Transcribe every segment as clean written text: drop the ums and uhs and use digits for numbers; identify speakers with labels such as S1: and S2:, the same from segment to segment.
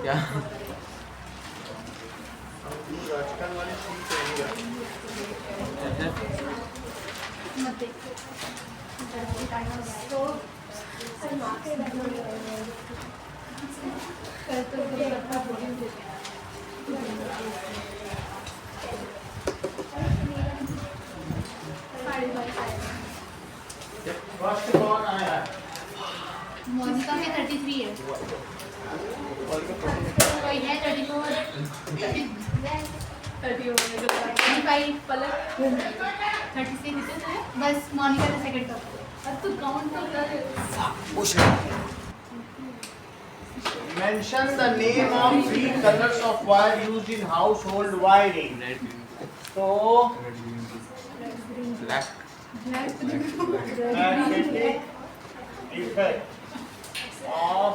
S1: क्या
S2: फर्स्ट कौन आया?
S3: मोनिका में 33 है, कोई है 34, 35 पलक 36 बस मोनिका का सेकंड टॉप। अब तू काउंट तो कर।
S2: Mention the name of 3 colors of wire used in household wiring. So,
S1: black
S2: magnetic effect of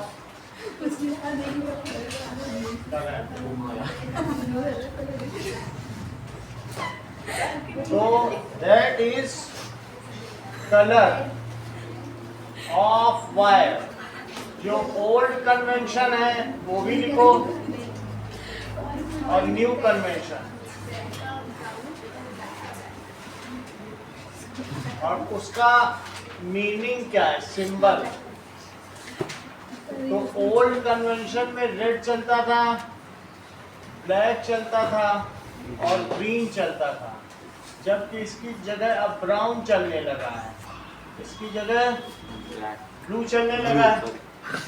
S2: so that is color of wire. जो ओल्ड कन्वेंशन है वो भी लिखो और न्यू कन्वेंशन, और उसका मीनिंग क्या है, सिंबल। तो ओल्ड कन्वेंशन में रेड चलता था, ब्लैक चलता था और ग्रीन चलता था, जबकि इसकी जगह अब ब्राउन चलने लगा है, इसकी जगह ब्लू चलने लगा है।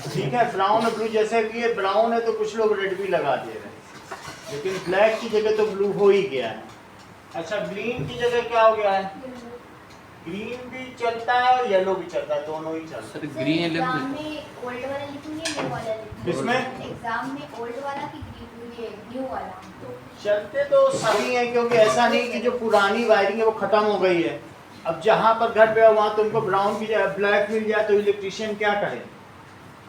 S2: ठीक है, ब्राउन और ब्लू, जैसे कि ये ब्राउन है तो कुछ लोग रेड भी लगा दे रहे हैं, लेकिन ब्लैक की जगह तो ब्लू हो ही गया है। अच्छा, ग्रीन की जगह क्या हो गया है? ग्रीन भी चलता है और येलो भी चलता है, दोनों ही चलता है।
S1: सर ग्रीन
S3: एग्जाम में ओल्ड वाला लिखूंगी, न्यू वाला लिखूंगी।
S2: किसमें?
S3: एग्जाम में ओल्ड वाला कि न्यू वाला?
S2: चलते तो सभी हैं, क्योंकि ऐसा नहीं कि जो पुरानी वायरिंग है वो खत्म हो गई है। अब जहाँ पर घर पे वहाँ तुमको ब्राउन की जगह ब्लैक मिल जाए तो इलेक्ट्रिशियन क्या करे?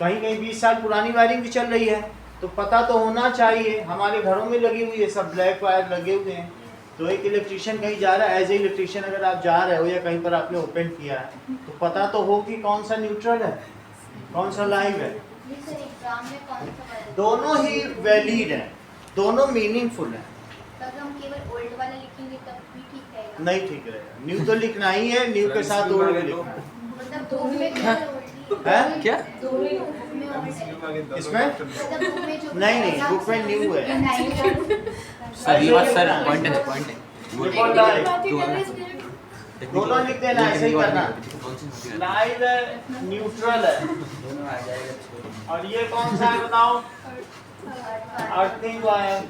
S2: कहीं कहीं 20 साल पुरानी वायरिंग भी चल रही है, तो पता तो होना चाहिए। हमारे घरों में लगी हुई है, सब ब्लैक वायर लगे हुए हैं। तो एक इलेक्ट्रिशियन कहीं जा रहा है, एज ए इलेक्ट्रिशियन अगर आप जा रहे हो या कहीं पर आपने ओपन किया है तो पता तो हो कि कौन सा न्यूट्रल है, कौन सा लाइव है।
S3: एग्जाम में कौन सा?
S2: दोनों ही वैलिड है, दोनों मीनिंगफुल है।
S3: अगर हम केवल ओल्ड वाला लिखेंगे तब भी ठीक रहेगा?
S2: नहीं ठीक रहेगा, न्यू तो लिखना ही है, न्यू के साथ ओल्ड भी लिखना है।
S3: मतलब दो में
S2: हैं?
S1: क्या
S2: इसमें नहीं नहीं, बुक में न्यू है।
S1: सर ये बात सर पॉइंट है, पॉइंट है।
S2: दोनों लिख देना, ऐसे ही करना। लाइव है, न्यूट्रल है, और ये कौन सा है बताओ? Earthing wire.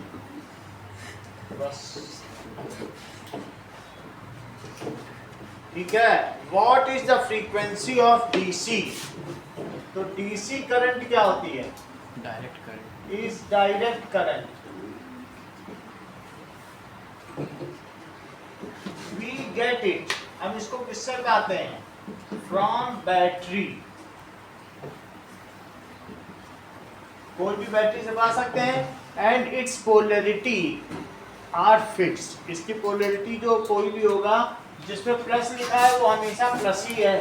S2: बस ठीक है। What is the frequency of DC? तो डीसी करंट क्या होती है?
S1: Direct current
S2: is direct current. We get it, हम इसको किससे पाते हैं? From battery. कोई भी बैटरी से पा सकते हैं। And its polarity are fixed. इसकी पोलैरिटी जो कोई भी होगा, जिसमें प्लस लिखा है वो हमेशा प्लस ही है,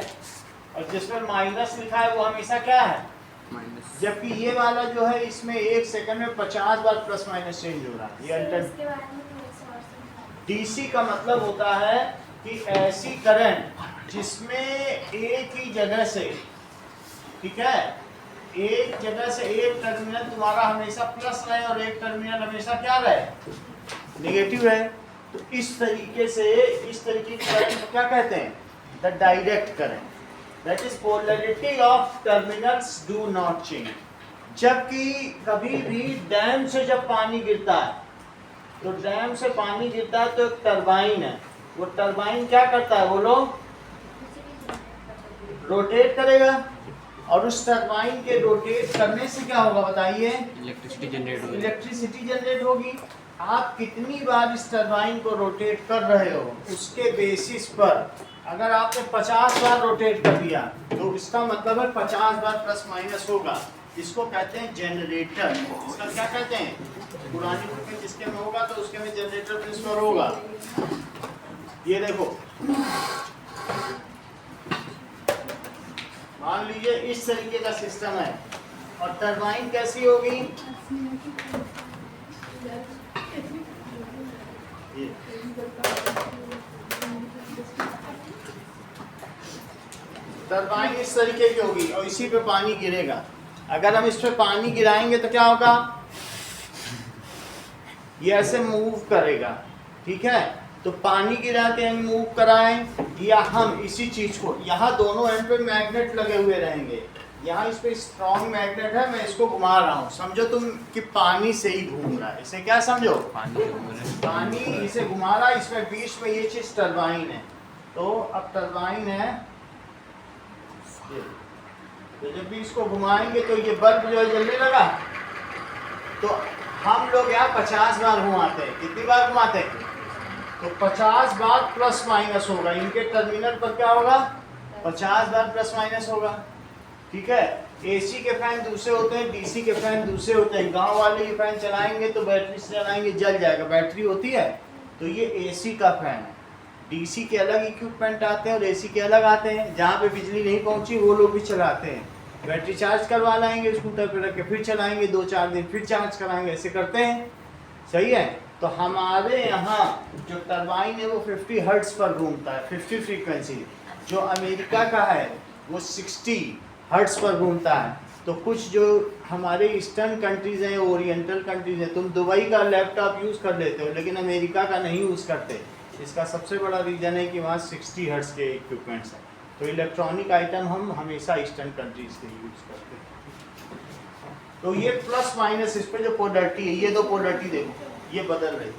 S2: और जिसमें माइनस लिखा है वो हमेशा क्या है?
S1: माइनस।
S2: जबकि ये वाला जो है इसमें 1 सेकंड में 50 बार प्लस माइनस चेंज हो रहा है। ये अल्टर डीसी का मतलब होता है कि ऐसी करंट जिसमें एक ही जगह से, ठीक है, एक जगह से एक टर्मिनल तुम्हारा हमेशा प्लस रहे और एक टर्मिनल हमेशा क्या रहे? नेगेटिव है। तो इस तरीके से, इस तरीके की करंट को क्या कहते हैं? The direct current. That is polarity of terminals do not change. जबकि कभी भी डैम से जब पानी गिरता है, तो डैम से पानी गिरता है तो एक टरबाइन है, वो टरबाइन क्या करता है? बोलो, रोटेट करेगा, और उस टरबाइन के रोटेट करने से क्या होगा बताइए?
S1: इलेक्ट्रिसिटी जनरेट होगी।
S2: इलेक्ट्रिसिटी जनरेट होगी। आप कितनी बार इस टरबाइन को रोटेट कर रहे हो, उसके बेसिस पर अगर आपने 50 बार रोटेट कर दिया तो इसका मतलब है 50 बार प्लस माइनस होगा। इसको कहते हैं जनरेटर। इसका क्या कहते हैं? पुरानी बुक में जिसके में होगा तो उसके में जनरेटर प्रिंसिपल होगा। ये देखो, लीजिए इस तरीके का सिस्टम है और टरबाइन कैसी होगी, ये टरबाइन इस तरीके की होगी और इसी पे पानी गिरेगा। अगर हम इस पे पानी गिराएंगे तो क्या होगा, ये ऐसे मूव करेगा, ठीक है। तो पानी गिराते हैं, मूव कराएं, या हम इसी चीज को, यहाँ दोनों एंड पे मैग्नेट लगे हुए रहेंगे, यहाँ इस पे स्ट्रॉन्ग मैग्नेट है, मैं इसको घुमा रहा हूँ, समझो तुम कि पानी से ही घूम रहा है, इसे क्या समझो, पानी इसे घुमा रहा है, इसमें बीच में ये चीज टरबाइन है। तो अब टरबाइन है, तो जब भी इसको घुमाएंगे तो ये बल्ब जो है जलने लगा। तो हम लोग यहाँ 50 बार घुमाते हैं, कितनी बार घुमाते हैं, तो 50 बार प्लस माइनस होगा, इनके टर्मिनल पर क्या होगा, 50 बार प्लस माइनस होगा, ठीक है। एसी के फैन दूसरे होते हैं, डीसी के फैन दूसरे होते हैं। गांव वाले ये फैन चलाएंगे तो बैटरी से चलाएंगे, जल जाएगा, बैटरी होती है। तो ये एसी का फैन है, डीसी के अलग इक्विपमेंट आते हैं और एसी के अलग आते हैं। जहाँ पे बिजली नहीं पहुँची वो लोग भी चलाते हैं, बैटरी चार्ज करवा लाएंगे, स्कूटर पे रख के फिर चलाएंगे, 2-4 दिन फिर चार्ज कराएंगे, ऐसे करते हैं, सही है। तो हमारे यहाँ जो टरबाइन है वो 50 हर्ट्ज पर घूमता है, 50 फ्रीक्वेंसी। जो अमेरिका का है वो 60 हर्ट्ज पर घूमता है। तो कुछ जो हमारे ईस्टर्न कंट्रीज़ हैं, ओरिएंटल कंट्रीज़ हैं, तुम दुबई का लैपटॉप यूज़ कर लेते हो लेकिन अमेरिका का नहीं यूज़ करते। इसका सबसे बड़ा रीज़न है कि वहाँ 60 हर्ट्ज के इक्विपमेंट्स हैं। तो इलेक्ट्रॉनिक आइटम हम हमेशा ईस्टर्न कंट्रीज़ के यूज़ करते हैं। तो ये प्लस माइनस, इस पे जो पोलरिटी है, ये दो पोलरिटी देखो, ये बदल रही,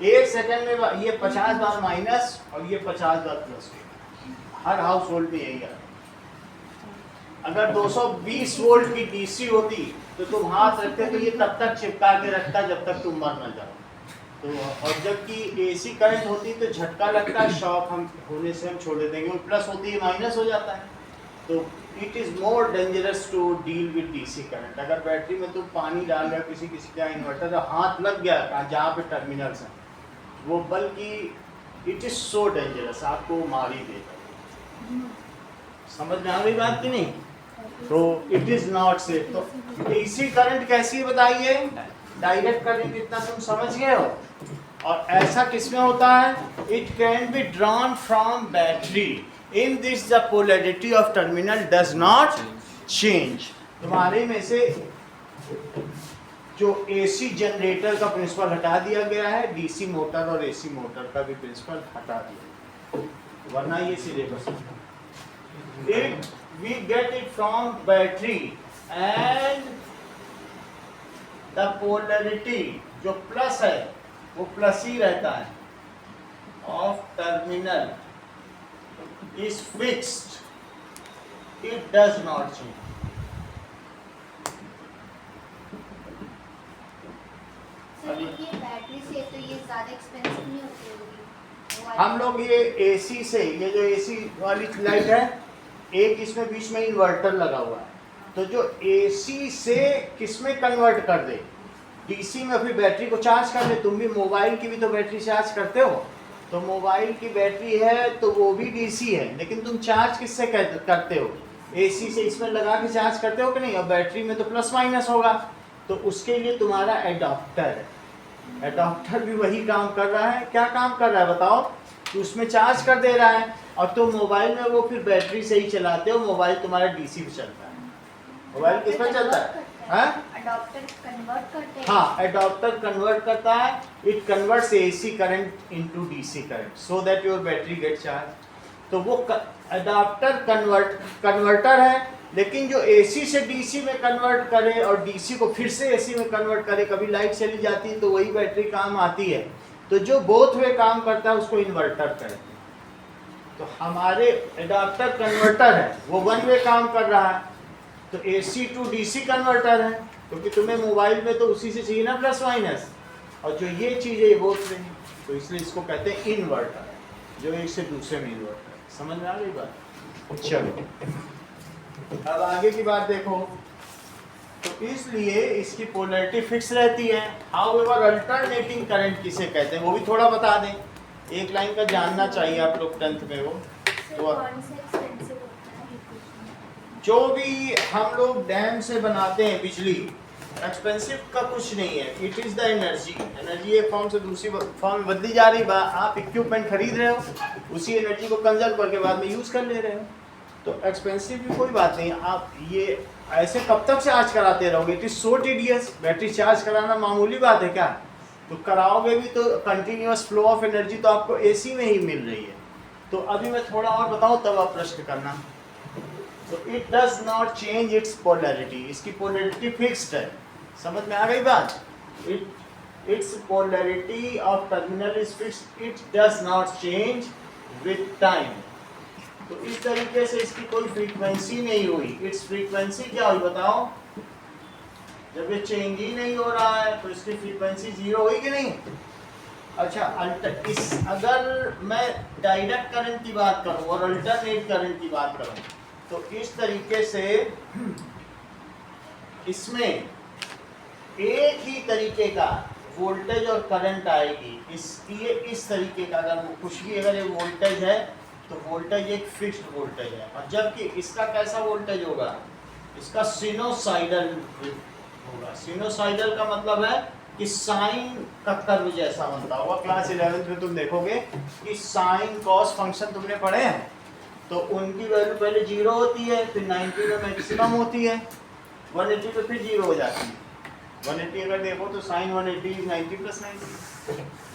S2: 1 सेकंड में ये 50 बार माइनस और ये 50 बार प्लस। हर हाउस होल्ड में यही है। अगर 220 वोल्ट की डीसी होती तो तुम हाथ रखते तो ये तब तक चिपका के रखता जब तक तुम मर न जाओ। तो और जबकि एसी करंट होती तो झटका लगता है, शॉक हम होने से हम छोड़ देते हैं, क्योंकि प्लस होती है माइनस हो जाता है। तो it is more dangerous to deal with DC current. अगर बैटरी में तुम पानी डाल रहे हो, किसी का इन्वर्टर का हाथ लग गया जहाँ पे टर्मिनल्स हैं, वो बल्कि इट इज़ सो डेंजरस, आपको मार ही देगा। समझ में आ गई बात कि नहीं? तो इट इज़ नॉट सेफ। तो डीसी करंट कैसी बताइए, डायरेक्ट करंट, इतना तुम समझ गए हो। और ऐसा किसमें होता है, it can be drawn from battery, in this the polarity of terminal does not change. तुम्हारे में से जो एसी जनरेटर का प्रिंसिपल हटा दिया गया है, डीसी मोटर और एसी मोटर का भी प्रिंसिपल हटा दिया, वरना ये syllabus it we get it from battery and the polarity जो प्लस है वो प्लस ही रहता है, of terminal is fixed, it does not change.
S4: Sir ये बैटरी से तो ये ज़्यादा एक्सपेंसिव नहीं होती होगी?
S2: हम लोग ये एसी से, ये जो एसी वाली लाइट है, एक इसमें बीच में इन्वर्टर लगा हुआ है, तो जो एसी से किसमें कन्वर्ट कर दे, डीसी में, फिर बैटरी को चार्ज कर ले। तुम भी मोबाइल की भी तो बैटरी चार्ज करते हो, तो मोबाइल की बैटरी है तो वो भी डीसी है, लेकिन तुम चार्ज किससे करते हो, एसी से इसमें लगा के चार्ज करते हो कि नहीं। और बैटरी में तो प्लस माइनस होगा, तो उसके लिए तुम्हारा एडाप्टर है। एडाप्टर भी वही काम कर रहा है। क्या काम कर रहा है बताओ, कि उसमें चार्ज कर दे रहा है, और तुम मोबाइल में वो फिर बैटरी से ही चलाते हो। मोबाइल तुम्हारा डीसी पे चलता है, मोबाइल किस पर चलता है,
S4: अडॉप्टर कन्वर्ट करते हैं।
S2: हाँ, एडाप्टर कन्वर्ट करता है, it converts AC current into DC current so that your battery gate charge. तो वो एडाप्टर कन्वर्टर है, लेकिन जो एसी से डीसी में कन्वर्ट करे और डीसी को फिर से एसी में कन्वर्ट करे, कभी लाइट चली जाती है तो वही बैटरी काम आती है। तो जो बोथ वे काम करता है उसको इन्वर्टर कहते हैं। तो हमारे एडाप्टर कन्वर्टर है, वो वन वे काम कर रहा है, तो एसी टू डीसी कन्वर्टर है, क्योंकि तुम्हें मोबाइल में तो उसी से चाहिए ना प्लस माइनस, और जो ये चीज़ है ये बोथ नहीं, तो इसलिए इसको कहते हैं इन्वर्टर, जो एक से दूसरे में इन्वर्टर है। समझ में आ गई बात? चलो अब आगे की बात देखो। तो इसलिए इसकी पोलैरिटी फिक्स रहती है। हाउएवर अल्टरनेटिंग करंट किसे कहते हैं वो भी थोड़ा बता दें, एक लाइन का जानना चाहिए आप लोग 10th में वो। तो
S4: कौन से एक्सपेंसिव होता है?
S2: जो भी हम लोग डैम से बनाते हैं बिजली, एक्सपेंसिव का कुछ नहीं है, it is the energy. Energy एक फॉर्म से दूसरी फॉर्म में बदली जा रही है। आप इक्विपमेंट खरीद रहे हो, उसी एनर्जी को कंजर्व करके बाद में यूज़ कर ले रहे हो, तो एक्सपेंसिव की कोई बात नहीं। आप ये ऐसे कब तक चार्ज कराते रहोगे? It is so tedious. Battery charge कराना मामूली बात है क्या? तो कराओगे भी तो कंटिन्यूअस फ्लो ऑफ एनर्जी तो आपको एसी में ही मिल रही है। तो अभी मैं थोड़ा और बताऊँ तब आप प्रश्न करना। तो it does not change its polarity, इसकी पोलैरिटी फिक्स्ड है। समझ में आ गई बात? It's polarity of terminal is fixed, it does not change with time. तो इस तरीके से इसकी कोई फ्रीक्वेंसी नहीं हुई। इट्स फ्रीक्वेंसी क्या हुई बताओ? जब ये चेंज ही नहीं हो रहा है तो इसकी फ्रीक्वेंसी जीरो हुई कि नहीं? अच्छा, अगर मैं डायरेक्ट करंट की बात करूं और अल्टरनेट करंट की बात करूं तो इस तरीके से इसमें एक ही तरीके का वोल्टेज और करंट आएगी। इस तरीके का अगर ये वोल्टेज है तो वोल्टेज एक फिक्स्ड वोल्टेज है, और जबकि इसका कैसा वोल्टेज होगा? इसका सिनोसाइडल होगा। सिनोसाइडल का मतलब है कि साइन का कर्व जैसा बनता होगा। क्लास 11th में तुम देखोगे कि साइन कॉस फंक्शन तुमने पढ़े हैं, तो उनकी वैल्यू पहले 0 होती है, फिर 90 में मैक्सिमम होती है, 180 पे फिर 0 हो जाती है। 180 अगर देखो तो साइन 180 90 प्लस 90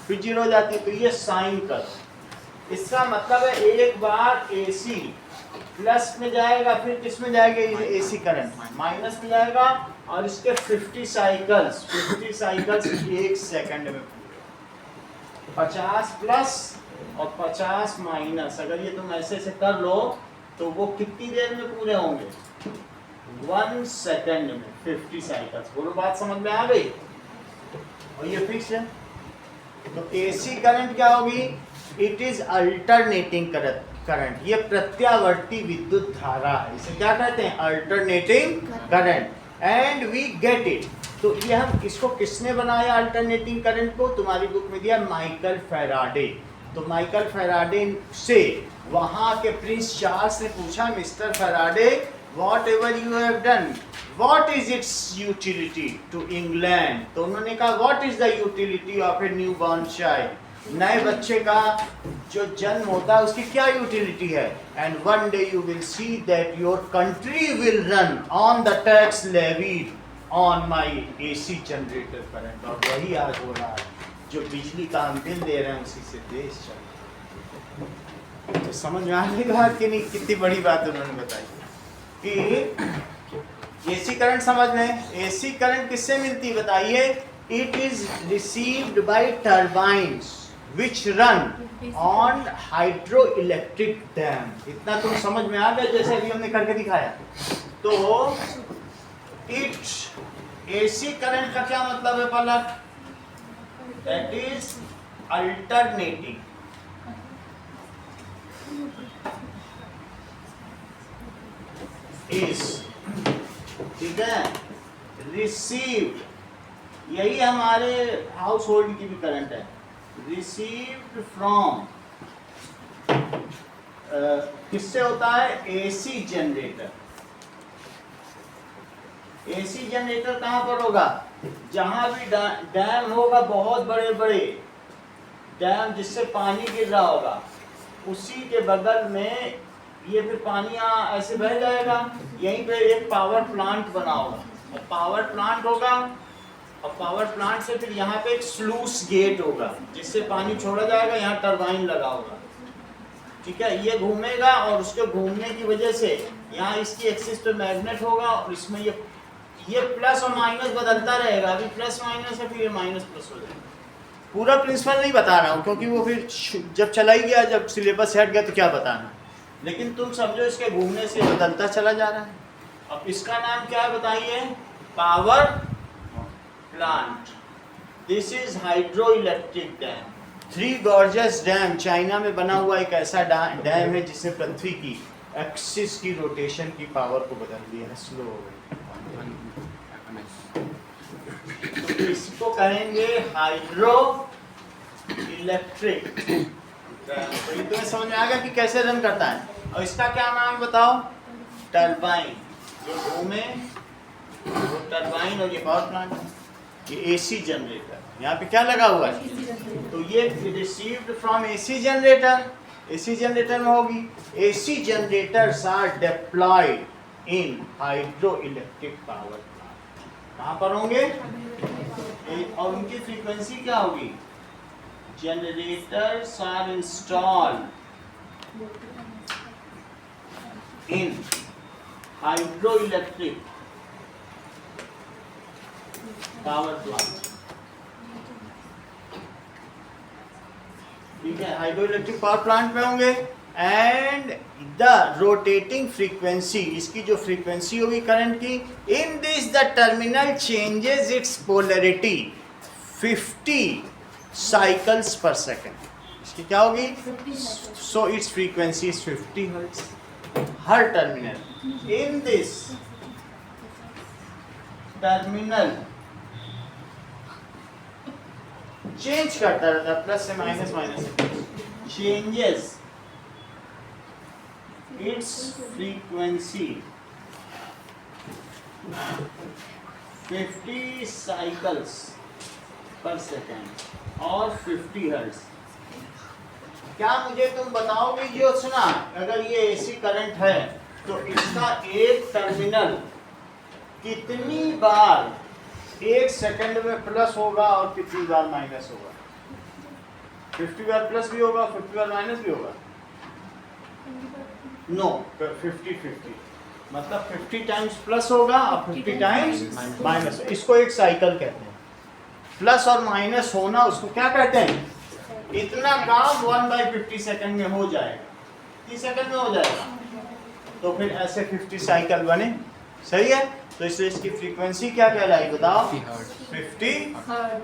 S2: फिर 0 हो जाती है। तो ये साइन कर्व, इसका मतलब है एक बार एसी प्लस में जाएगा, फिर किस में जाएगा? एसी करंट माइनस में जाएगा, और इसके 50 साइकिल्स एक सेकंड में पूरे। 50 प्लस और 50 माइनस, अगर ये तुम ऐसे से कर लो तो वो कितनी देर में पूरे होंगे? 1 सेकंड में 50 साइकिल्स। बोलो बात समझ में आ गई? और ये फिक्स है। तो एसी करंट क्या होगी? It is alternating current. ये प्रत्यावर्ती विद्युत धारा है, इसे क्या कहते हैं? Alternating current, and we get it. तो ये हम इसको किसने बनाया अल्टरनेटिंग करंट को? तुम्हारी बुक में दिया माइकल फैराडे। तो माइकल फैराडे से वहां के प्रिंस चार्ल्स ने पूछा, Mister Faraday whatever you have done, what is its utility to England? तो उन्होंने कहा what is the utility of a newborn child? नए बच्चे का जो जन्म होता है उसकी क्या यूटिलिटी है? And one day you will see that your country will run on the tax levied on my AC generator current. और वही आज हो रहा है, जो बिजली का हम बिल दे रहे हैं उसी से देश चल रहा है। तो समझ में आ गई बात कि नहीं? कितनी बड़ी बात उन्होंने बताई कि एसी करंट समझ लें। एसी करंट किससे मिलती है बताइए? It is received by turbines which run on hydroelectric dam। इतना तुम समझ में आ गया जैसे अभी हमने करके दिखाया। तो एसी करंट का क्या मतलब है Palak? That is alternating. Is ठीक है, रिसीव्ड, यही हमारे हाउस होल्ड की भी करंट है। रिसीव्ड फ्रॉम किससे होता है? AC generator. एसी जनरेटर कहां पर होगा? जहां भी डैम होगा, बहुत बड़े बड़े डैम जिससे पानी गिर रहा होगा, उसी के बगल में ये फिर पानी यहाँ ऐसे बह जाएगा। यहीं पे एक पावर प्लांट बना होगा, और पावर प्लांट होगा, और पावर प्लांट से फिर यहाँ पे एक स्लूस गेट होगा जिससे पानी छोड़ा जाएगा। यहाँ टरबाइन लगा होगा, ठीक है। ये घूमेगा और उसके घूमने की वजह से यहाँ इसकी एक्सिस पे मैग्नेट होगा, और इसमें ये प्लस और माइनस बदलता रहेगा। अभी प्लस माइनस है, फिर ये माइनस प्लस हो जाएगा। पूरा प्रिंसिपल नहीं बता रहा हूँ क्योंकि वो फिर जब चला ही गया, जब सिलेबस हट गया तो क्या बताना, लेकिन तुम समझो इसके घूमने से बदलता चला जा रहा है। अब इसका नाम क्या है बताइए? Power plant. This is hydro electric dam. 3 gorgeous dam China में बना हुआ एक ऐसा डैम है जिसने पृथ्वी की एक्सिस की रोटेशन की पावर को बदल दिया है, स्लो हो गई। तो इसको कहेंगे हाइड्रो इलेक्ट्रिक डैम। तो ये तुम्हें समझ में आ गया कि कैसे रन करता है। और इसका क्या नाम बताओ? टरबाइन। ये घूमे, वो टरबाइन और ये पावर प्लांट है, ये एसी जनरेटर। यहाँ पे क्या लगा हुआ है? तो ये received from AC generator, AC generator में होगी। AC generators are deployed in hydro electric power plant. कहाँ पर होंगे? और उनकी फ्रीक्वेंसी क्या होगी? Generators are installed in hydro electric power plant. ठीक है, हाइड्रो इलेक्ट्रिक पावर प्लांट में होंगे। एंड द रोटेटिंग फ्रीक्वेंसी, इसकी जो फ्रीक्वेंसी होगी करंट की, in this the terminal changes it's polarity 50 cycles पर सेकेंड। इसकी क्या होगी? So it's frequency is 50 hertz. Her terminal in this terminal change करता रहता है, प्लस से माइनस, माइनस से चेंजेस इट्स फ्रीक्वेंसी 50 साइकिल्स पर सेकेंड और 50 हर्ट्ज। क्या मुझे तुम बताओगे जो सुना, अगर ये एसी करंट है तो इसका एक टर्मिनल कितनी बार एक सेकंड में प्लस होगा और कितनी बार माइनस होगा? 50 बार प्लस भी होगा, 50 बार माइनस भी होगा। नो, 50-50 मतलब 50 टाइम्स प्लस होगा और 50 टाइम्स माइनस। इसको एक साइकिल कहते हैं। प्लस और माइनस होना उसको क्या कहते हैं? इतना काम 1/50 सेकंड में हो जाएगा, 30 सेकंड में हो जाएगा। तो फिर ऐसे 50 साइकिल बने, सही है। तो इसलिए इसकी फ्रीक्वेंसी क्या कहलाई बताओ? 50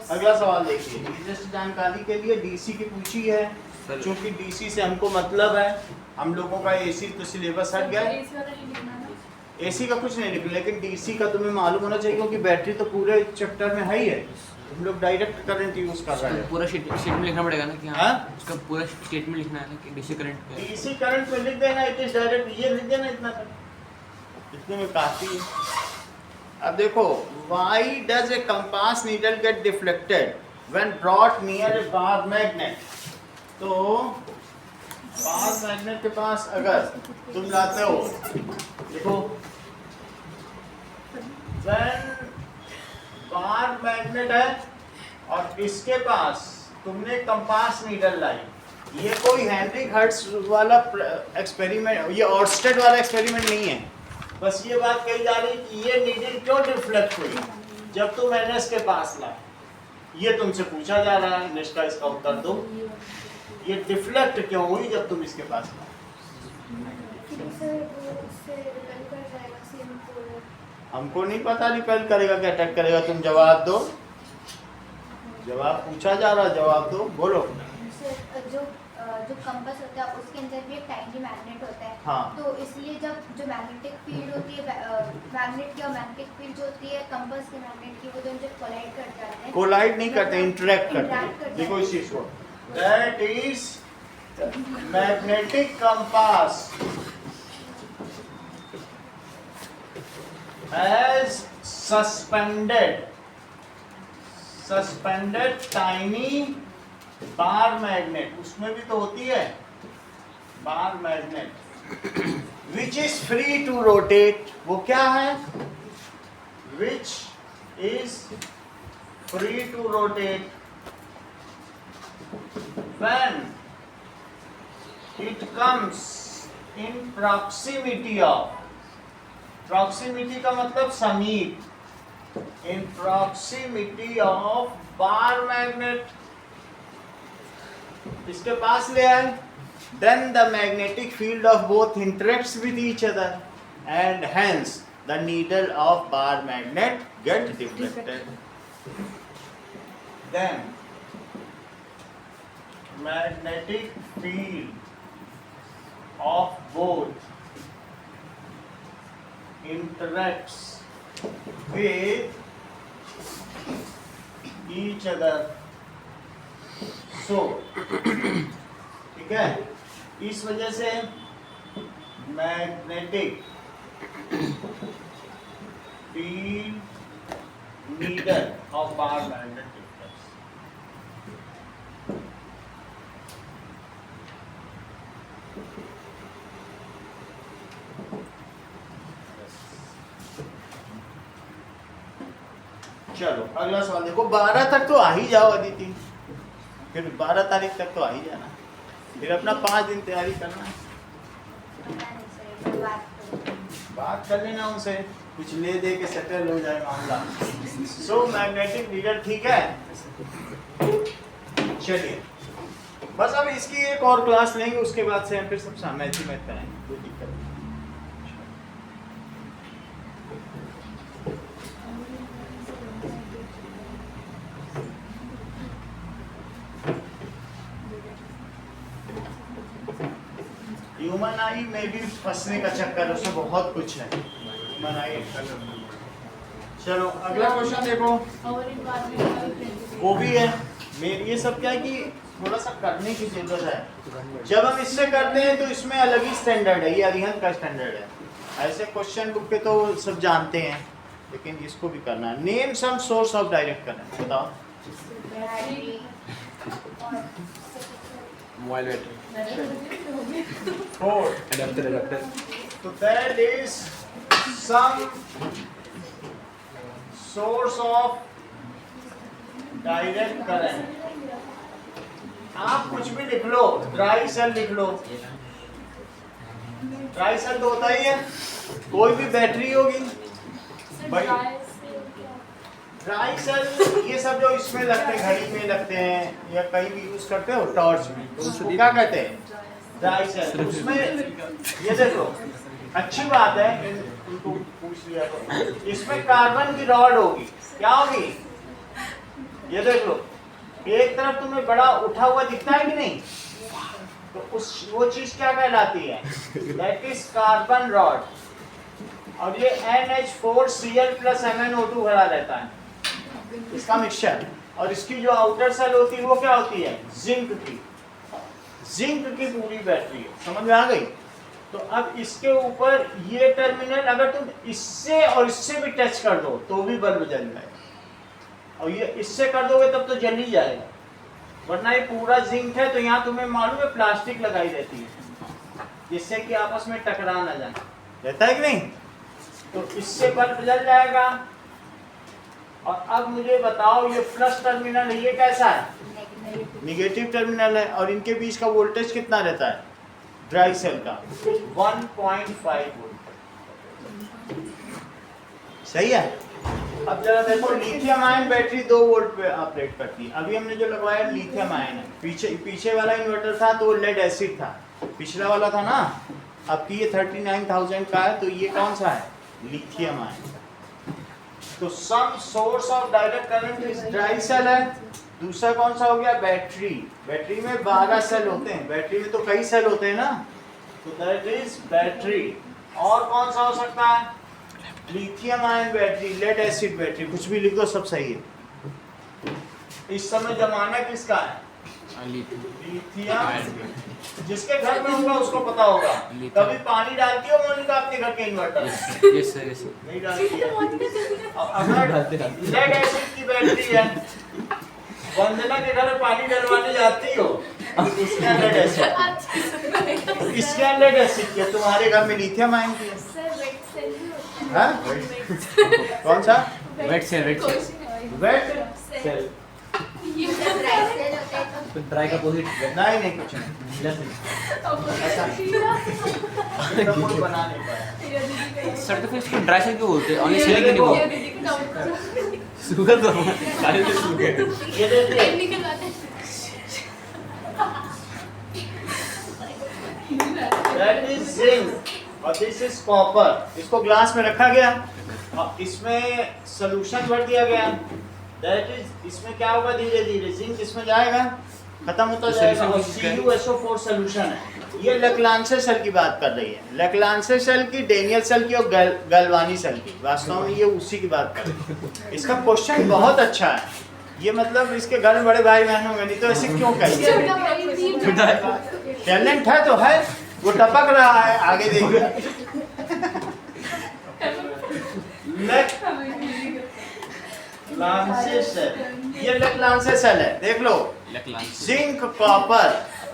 S2: अगला सवाल देखिए, जस्ट जानकारी के लिए डीसी की पूछी है, क्योंकि डीसी से हमको मतलब है। हम लोगों का एसी तो सिलेबस हट गया, एसी का कुछ नहीं लिखना, लेकिन डीसी का तुम्हें मालूम होना चाहिए, क्योंकि बैटरी तो पूरे चैप्टर में है ही है। हम लोग डायरेक्ट करंट यूज कर रहे हैं।
S1: पूरा स्टेटमेंट लिखना पड़ेगा ना कि हाँ, उसका पूरा स्टेटमेंट लिखना है ना कि डीसी करंट पे।
S2: डीसी करंट में लिख देना, इट इज डायरेक्ट, ये लिख देना, इतना इतने में काफी है। अब देखो, why does a compass needle get deflected when brought near a bar magnet? तो बार मैग्नेट के पास अगर तुम लाते हो, देखो when बार मैग्नेट है और इसके पास तुमने कंपास नीडल लाई, ये कोई हेनरी हर्ट्ज वाला एक्सपेरिमेंट, ये ऑर्स्टेड वाला एक्सपेरिमेंट नहीं है। बस ये बात कही जा रही कि ये नीडल क्यों डिफ्लेक्ट हुई जब तुम एनएस के पास लाए, ये तुमसे पूछा जा रहा है। नेक्स्ट का इसका उत्तर दो, ये डिफ्लेक्ट क्यों हुई जब तुम इसके पास लाए? हमको नहीं पता रिपेल करेगा क्या अटैक करेगा, तुम जवाब दो। जवाब पूछा जा रहा, जवाब दो, बोलो।
S4: जो कंपास होता है उसके अंदर भी एक टाइनी मैग्नेट होता है।
S2: हाँ।
S4: तो इसलिए जब जो मैग्नेटिक फील्ड होती है, मैग्नेट की और मैग्नेटिक फील्ड जो होती है कंपास के मैग्नेट की, वो दोनों जब कोलाइड कर जाते हैं,
S2: कोलाइड नहीं करते, इंटरेक्ट करते हैं। देखो इस चीज को, that is magnetic compass has suspended tiny bar magnet, उसमें भी तो होती है bar magnet, which is free to rotate. वो क्या है? Which is free to rotate when it comes in proximity of, proximity का मतलब समीप, in proximity of bar magnet, इसके पास ले आए, then the magnetic field of both interacts with each other and hence the needle of bar magnet get deflected. Then magnetic field of both interacts with each other. So, ठीक है, इस वजह से magnetic field needle of bar magnet detectors. चलो अगला सवाल देखो, 12 तक तो आ ही जाओ अदिति, फिर 12 तारीख तक तो आ ही जाना, फिर अपना 5 दिन तैयारी करना। बात कर लेना उनसे, कुछ ले दे के सेटल हो जाए मामला। सो मैग्नेटिक नीडल ठीक है। चलिए बस अब इसकी एक और क्लास लेंगे, उसके बाद से हम फिर सब मैथ कराएंगे, कोई दिक्कत नहीं। ह्यूमन आई में भी फंसने का चक्कर, उसमें बहुत कुछ है। ह्यूमन आई चलो अगला क्वेश्चन देखो, वो भी है मेरे, ये सब क्या है कि थोड़ा सा करने की जरूरत है। जब हम इससे करते हैं तो इसमें अलग ही स्टैंडर्ड है, ये अरिहंत का स्टैंडर्ड है। ऐसे क्वेश्चन बुक पे तो सब जानते हैं, लेकिन इसको भी करना है। Name some source of direct current, बताओ।
S1: मोबाइल बैटरी,
S2: फोर
S1: अडेप्टर,
S2: तो that is some source of direct current. आप कुछ भी लिख लो, ड्राई सेल लिख लो, ड्राई सेल तो होता ही है, कोई भी बैटरी होगी भाई। ड्राई सेल ये सब जो इसमें लगते हैं, घड़ी में लगते हैं या कहीं भी यूज करते हो, टॉर्च में, तो उसको क्या कहते हैं? Dry cell. उसमें ये देखो अच्छी बात है, इनको पूछ लिया तो इसमें कार्बन की रॉड होगी, क्या होगी? ये देख लो, एक तरफ तुम्हें बड़ा उठा हुआ दिखता है कि नहीं, तो उस वो चीज क्या कहलाती है? That is carbon rod. और ये NH4Cl प्लस MnO2 भरा रहता है, इसका मिक्सचर। और इसकी जो आउटर सेल होती है वो क्या होती है? जिंक की। जिंक की पूरी बैटरी है, समझ में आ गई? तो अब इसके ऊपर ये टर्मिनल अगर तुम इससे और इससे भी टच कर दो तो भी बल्ब जल जाएगा, और ये इससे कर दोगे तब तो जल ही जाएगा, वरना ये पूरा जिंक है। तो यहाँ तुम्हें मालूम है प्लास्टिक लगाई रहती है जिससे कि आपस में टकरा ना जाए, रहता है कि नहीं? तो इससे बल्ब जल जाएगा। और अब मुझे बताओ, ये प्लस टर्मिनल है, ये कैसा है? निगेटिव टर्मिनल है। और इनके बीच का वोल्टेज कितना रहता है ड्राई सेल का? 1.5 वोल्ट। सही है। अब जरा देखो, लिथियम आयन बैटरी 2 वोल्ट पे ऑपरेट करती है। अभी हमने जो लगवाया लिथियम आयन है। पीछे वाला इन्वर्टर था तो लेड एसिड था, पिछला वाला था ना। अब ये 39,000 का है, तो ये कौन सा है? Lithium ion. तो some source of direct current is dry cell है। दूसरा कौन सा हो गया? बैटरी। बैटरी में 12 सेल होते हैं, बैटरी में तो कई सेल होते हैं ना, तो दैट इज बैटरी। और कौन सा हो सकता है? Lithium ion battery, lead acid battery, कुछ भी लिख दो, सब सही है। इस समय जमाना किसका है? लिथियम। जिसके घर में होगा उसको पता होगा। कभी पानी डालती हो मोनिका अपने घर के इन्वर्टर में?
S1: Yes sir, yes sir.
S2: नहीं डालती है। अगर लेड एसिड की बैटरी है, वंदना के घर में पानी डलवाने जाती हो, इसके अंदर लेड एसिड, इसके अंदर लेड एसिड की, तुम्हारे घर में लिथियम आयन की है। हाँ? कौन सा?
S1: Wet cell, wet cell,
S2: wet cell.
S1: Dry का अपोजिट।
S2: नहीं कुछ नहीं, ऐसा तो कोई बना नहीं पाया।
S1: सर तो फिर इसको ड्राई सेल क्यों बोलते हैं? ऑनली सेल क्यों नहीं बोलते? शुगर तो काले से शुगर।
S2: ये देखिए, दैट इज जिंक और दिस इज कॉपर। इसको ग्लास में रखा गया और इसमें सॉल्यूशन भर दिया गया। दैट इज, इसमें क्या होगा? धीरे धीरे जिंक इसमें जाएगा, खत्म होता जाएगा, और CuSO4 सॉल्यूशन है। ये लैक्लांसे सेल की बात कर रही है, लैक्लांसे सेल की, डेनियल सेल की और गैल्वानी सेल की। वास्तव में ये उसी की बात कर रही है। इसका क्वेश्चन बहुत अच्छा है, ये मतलब इसके घर में बड़े भाई बहन होंगे, नहीं तो ऐसे क्यों कहिए? टैलेंट है तो है, वो टपक रहा है, आगे देखिए। लांसे सेल, ये लांसे सेल है, देख लो। जिंक कॉपर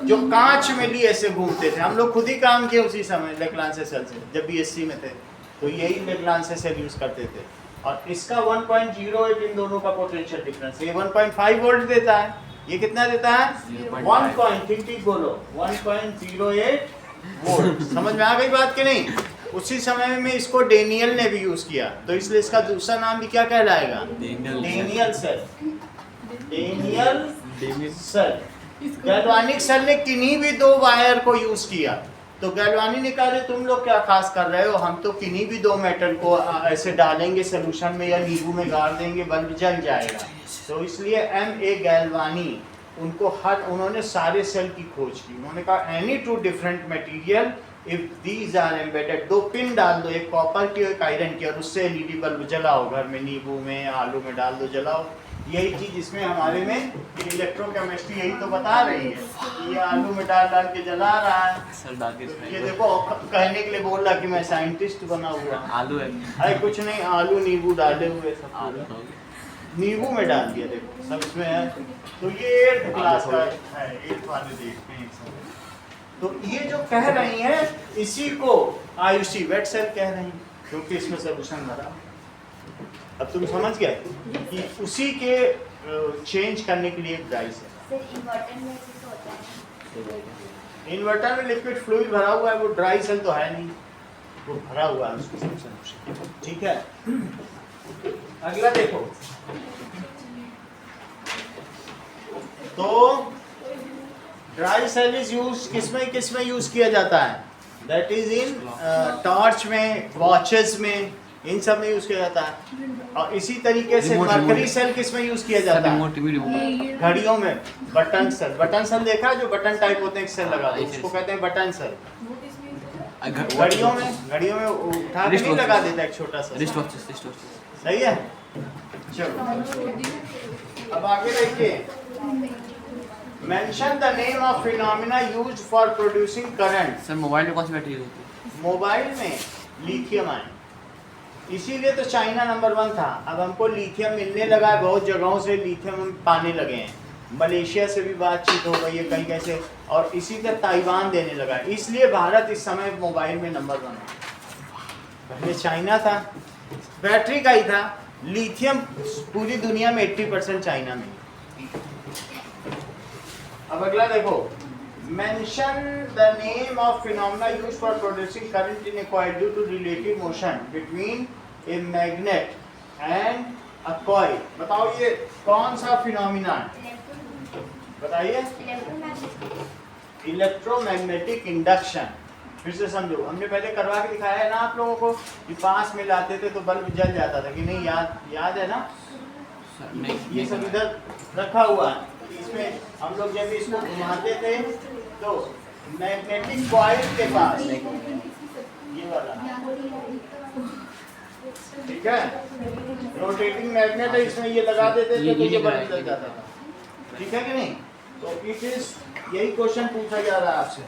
S2: जो कांच में लिए ऐसे घूमते थे, हम लोग खुद ही काम किए उसी समय लेक्लांसे सेल से, जब बीएससी में थे तो यही लेक्लांसे सेल यूज करते थे। और इसका 1.08 इन दोनों का पोटेंशियल डिफरेंस, ये 1.5 वोल्ट देता है, ये कितना देता है 1. ठीक बोलो 1.08 वोल्ट। समझ में आ गई बात कि नहीं? उसी समय में इसको डेनियल ने भी यूज किया, तो इसलिए इसका दूसरा नाम भी क्या कहलाएगा? Daniell cell. Daniell cell. Galvanic cell ने किन्हीं भी दो वायर को यूज किया, तो गैल्वानी ने कहा तुम लोग क्या खास कर रहे हो, हम तो किन्हीं भी दो मेटल को ऐसे डालेंगे सोल्यूशन में या नींबू में गाड़ देंगे, बल्ब जल जाएगा। तो इसलिए M.A. गैल्वानी उन्होंने सारे सेल की खोज की। उन्होंने कहा any two different material if these are embedded, दो पिन डाल दो, एक कॉपर की और एक आयरन की, और उससे एलईडी बल्ब जलाओ, घर में नींबू में आलू में डाल दो, जलाओ। यही चीज इसमें हमारे में इलेक्ट्रोकेमिस्ट्री यही तो बता रही है। ये आलू में डाल डाल के जला रहा है, तो ये देखो कहने के लिए बोल रहा कि मैं साइंटिस्ट बना हुआ।
S1: आलू है,
S2: अरे कुछ नहीं, आलू नींबू डाले हुए सब, नींबू में डाल दिया, देखो सब इसमें है। तो ये 8th क्लास का है, 8th वाले देखते हैं सब। तो ये जो कह रही है इसी को आयुषी वेट सेल कह रही है, क्योंकि इसमें सोल्यूशन भरा। अब तुम समझ गए कि उसी के चेंज करने के लिए ड्राई सेल।
S4: इन्वर्टर में ऐसे होता है,
S2: इन्वर्टर में लिक्विड फ्लूइड भरा हुआ है, वो ड्राई सेल तो है नहीं, वो भरा हुआ है उसके सोल्यूशन। ठीक है, अगला देखो। तो ड्राई सेल इज यूज किसमें यूज किया जाता है? दैट इज इन टॉर्च में, वॉचेस में, इन सब में यूज किया जाता है। और इसी तरीके से मरकरी सेल किसमें यूज किया जाता है? घड़ियों में। बटन सेल देखा, जो बटन टाइप होते हैं, एक सेल लगा दो, उसको कहते हैं बटन सेल। घड़ियों में उठा के नहीं लगा देता, एक छोटा सा।
S1: Wrist watches.
S2: सही है, चलो अब आगे देखिए। Mention the name of phenomena used for producing current.
S1: Sir mobile में कौन सी बैटरी होती है?
S2: मोबाइल में लिथियम आयन, इसीलिए तो चाइना नंबर 1 था। अब हमको लिथियम मिलने लगा है, बहुत जगहों से लिथियम हम पाने लगे हैं, मलेशिया से भी बातचीत हो गई है कहीं कैसे, और इसी तरह ताइवान देने लगा है। इसलिए भारत इस समय मोबाइल में नंबर 1 है। पहले चाइना था, बैटरी का ही था। लिथियम पूरी दुनिया में 80% चाइना में। अब अगला देखो, mention the name of phenomena used for producing current in a coil due to relative motion between a magnet and a coil. बताओ ये कौन सा फिनोमेना है? बताइए। Electromagnetic induction. फिर से समझो, हमने पहले करवा के दिखाया है ना आप लोगों को, कि पास में लाते थे तो बल्ब जल जाता था कि नहीं? याद है ना? ये सब इधर रखा हुआ है। इसमें हम लोग जब इसको घुमाते थे तो मैग्नेटिक कॉइल के पास, ये वाला, ठीक है, रोटेटिंग मैग्नेट है, इसमें ये लगा देते थे तो ये बल्ब जल जाता था। ठीक है कि नहीं? तो इट इज, यही क्वेश्चन पूछा जा रहा है आपसे।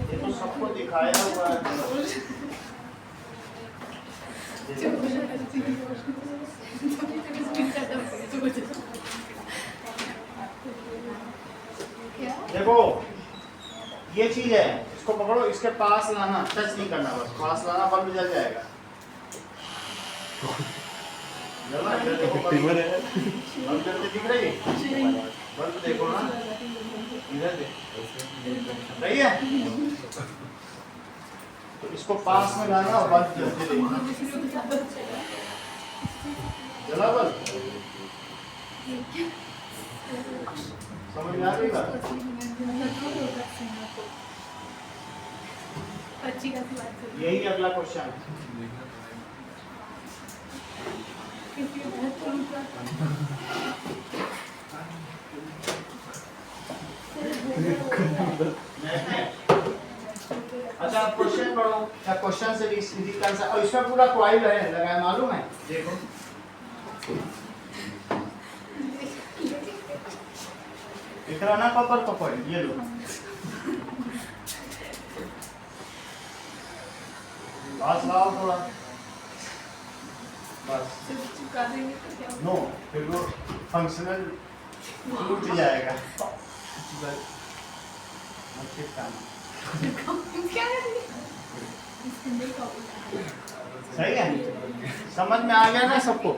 S2: ये तो सबको दिखाया हुआ है। देखो ये चीज है, इसको पकड़ो, इसके पास लाना, टच नहीं करना, बस पास लाना, बल्ब जल जाएगा। बल्ब जलते दिख रही है? बल्ब देखो ना, इधर देखो, सही है? तो इसको पास में लाना और बल्ब जलते देखना। चला बस समझ में आ गई बात?
S3: अच्छी खासी बात करी।
S2: यही अगला क्वेश्चन है।
S3: क्योंकि बहुत कम
S2: अच्छा आप क्वेश्चन पढ़ो या क्वेश्चन से सीधी आंसर। और इसमें पूरा कॉइल है लगाया मालूम है? देखो दिख रहा ना कॉपर का कॉइल, ये लो पास लाओ थोड़ा बस।
S3: चुका देंगे तो क्या होगा?
S2: नो फिर वो फंक्शनल टूट जाएगा।
S3: क्या है? इसके अंदर कॉपी है।
S2: सही है, समझ में आ गया ना सबको?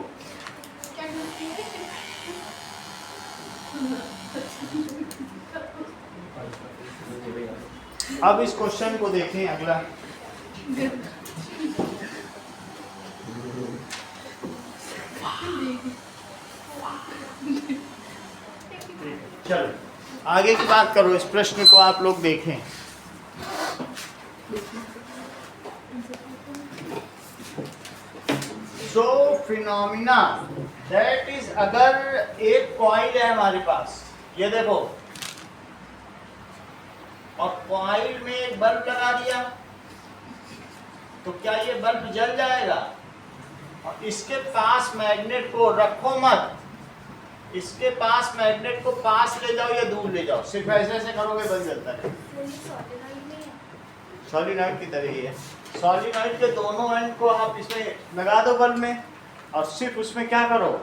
S3: क्या करती है?
S2: अब इस क्वेश्चन को देखें अगला। चलो आगे की बात करो, इस प्रश्न को आप लोग देखें। सो फिनोमिना दैट इज, अगर एक कॉइल है हमारे पास, ये देखो, और कॉइल में एक बल्ब लगा दिया, तो क्या ये बल्ब जल जाएगा? और इसके पास मैग्नेट को रखो मत, इसके पास मैग्नेट को पास ले जाओ या दूर ले जाओ, सिर्फ ऐसे ऐसे करोगे बल्ब जलता है। सॉलिनॉइड की तरह ही है। सॉलिनॉइड के दोनों एंड को आप इसमें लगा दो बल्ब में, और सिर्फ उसमें क्या करो,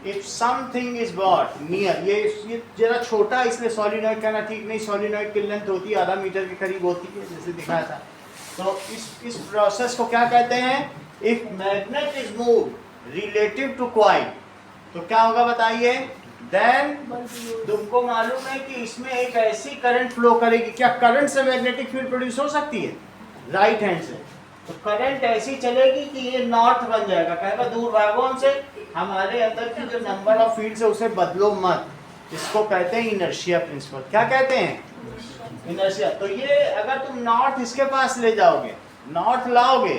S2: if something is bought near, ये जरा छोटा इसलिए सॉलिनॉइड कहना ठीक नहीं, सॉलिनॉइड की लेंथ होती है आधा मीटर के करीब होती है, जैसे दिखाया था। तो इस प्रोसेस को क्या कहते हैं? If magnet is move relative to coil, तो क्या होगा बताइए? देन तुमको मालूम है कि इसमें एक ऐसी करंट फ्लो करेगी, क्या करंट से मैग्नेटिक फील्ड प्रोड्यूस हो सकती है? राइट हैंड से। तो करंट ऐसी चलेगी कि ये नॉर्थ बन जाएगा, कहेगा दूर भागो हमसे, हमारे अंदर की जो नंबर ऑफ फील्ड्स है उसे बदलो मत। इसको कहते हैं इनर्शिया प्रिंसिपल। क्या कहते हैं? इनर्शिया। तो ये अगर तुम नॉर्थ इसके पास ले जाओगे, नॉर्थ लाओगे,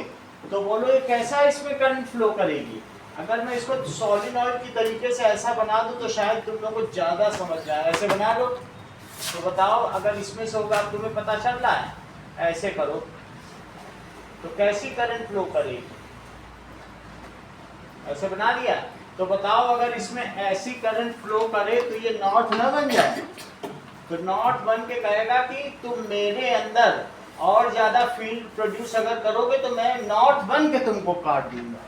S2: तो बोलो ये कैसा इसमें करंट फ्लो करेगी? अगर मैं इसको सॉलिनॉइड की तरीके से ऐसा बना दूं तो शायद तुम लोगों को ज्यादा समझ जाए। ऐसे बना लो तो बताओ, अगर इसमें से होगा तुम्हें पता चल रहा है, ऐसे करो तो कैसी करंट फ्लो करेगी? ऐसे बना दिया तो बताओ, अगर इसमें ऐसी करंट फ्लो करे तो ये नॉर्थ न बन जाए? तो नॉर्थ बन के कहेगा कि तुम मेरे अंदर और ज्यादा फील्ड प्रोड्यूस अगर करोगे तो मैं नॉर्थ बन के तुमको काट दूंगा।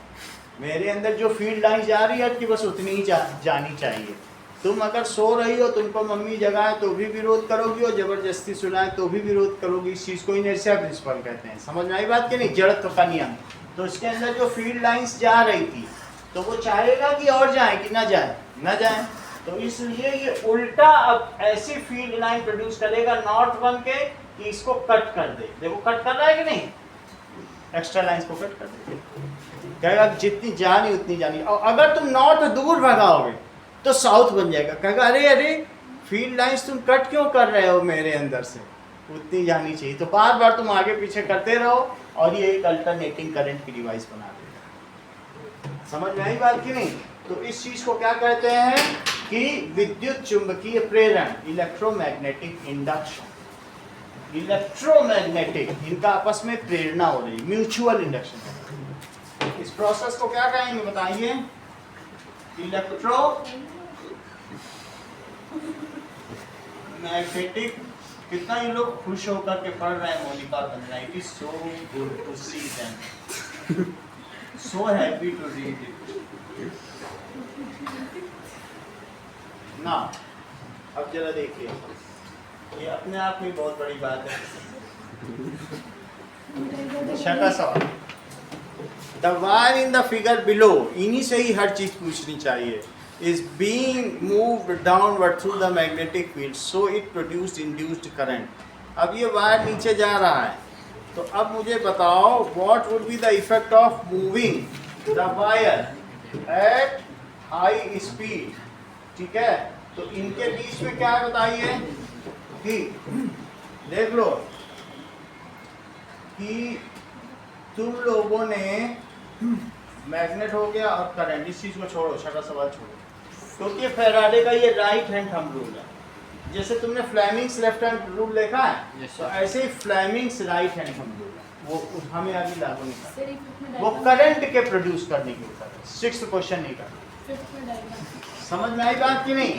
S2: मेरे अंदर जो फील्ड लाइन जा रही है कि बस उतनी ही जानी चाहिए। तुम अगर सो रही हो, तुमको मम्मी जगाए तो भी विरोध करोगी, और जबरदस्ती सुनाए तो भी विरोध करोगी। इस चीज़ को इनर्शिया प्रिंसिपल कहते हैं। समझ में आई बात कि नहीं? जड़त्व का नियम। तो इसके अंदर जो फील्ड लाइंस जा रही थी तो वो चाहेगा कि और जाए कि ना जाए? ना जाए। तो इसलिए ये उल्टा अब ऐसी फील्ड लाइन प्रोड्यूस करेगा नॉर्थ बन के कि इसको कट कर दे। देखो कट कर रहा है कि नहीं? एक्स्ट्रा लाइंस को कट कर दे, कहेगा जितनी जानी उतनी जानी। और अगर तुम नॉर्थ दूर भगाओगे तो साउथ बन जाएगा, कहेगा अरे अरे फील्ड लाइंस तुम कट क्यों कर रहे हो मेरे अंदर से, उतनी जानी चाहिए। तो बार बार तुम आगे पीछे करते रहो और ये एक अल्टरनेटिंग करंट की डिवाइस बना देगा। समझ में आई बात की नहीं? तो इस चीज को क्या कहते हैं कि विद्युत चुंबकीय प्रेरण, इलेक्ट्रोमैग्नेटिक इंडक्शन। इलेक्ट्रोमैग्नेटिक, इनका आपस में प्रेरणा हो रही, म्यूचुअल इंडक्शन। इस प्रोसेस को क्या कहेंगे बताइए? Electromagnetic. कितना ये लोग खुश होकर के पढ़ रहे हैं Monika Bandana. It is so good to see them, so happy to read it. ना अब जरा देखिए, ये अपने आप में बहुत बड़ी बात है। छठा सवाल, the wire in the figure below, इन्हीं से ही हर चीज पूछनी चाहिए, is being moved downward through the magnetic field, so it produced induced current। अब ये वायर नीचे जा रहा है, तो अब मुझे बताओ what would be the effect of moving the wire at high speed, ठीक है। तो इनके बीच में क्या बताइए कि देख लो कि तुम लोगों ने मैग्नेट हो गया और करंट, इस चीज को छोड़ो, छठा सवाल छोड़ो, क्योंकि तो फैराडे का ये राइट हैंड थंब रूल है। जैसे तुमने फ्लेमिंग्स लेफ्ट हैंड रूल देखा है,
S1: Yes,
S2: तो
S1: sir.
S2: ऐसे ही Fleming's right hand thumb rule है, वो हमें आगे लागू नहीं करना,
S3: सर, एक में
S2: वो करंट के प्रोड्यूस करने के ऊपर है। 6th क्वेश्चन नहीं करना।
S3: फिफ्थ में डायग्राम।
S2: समझ में आई बात कि नहीं?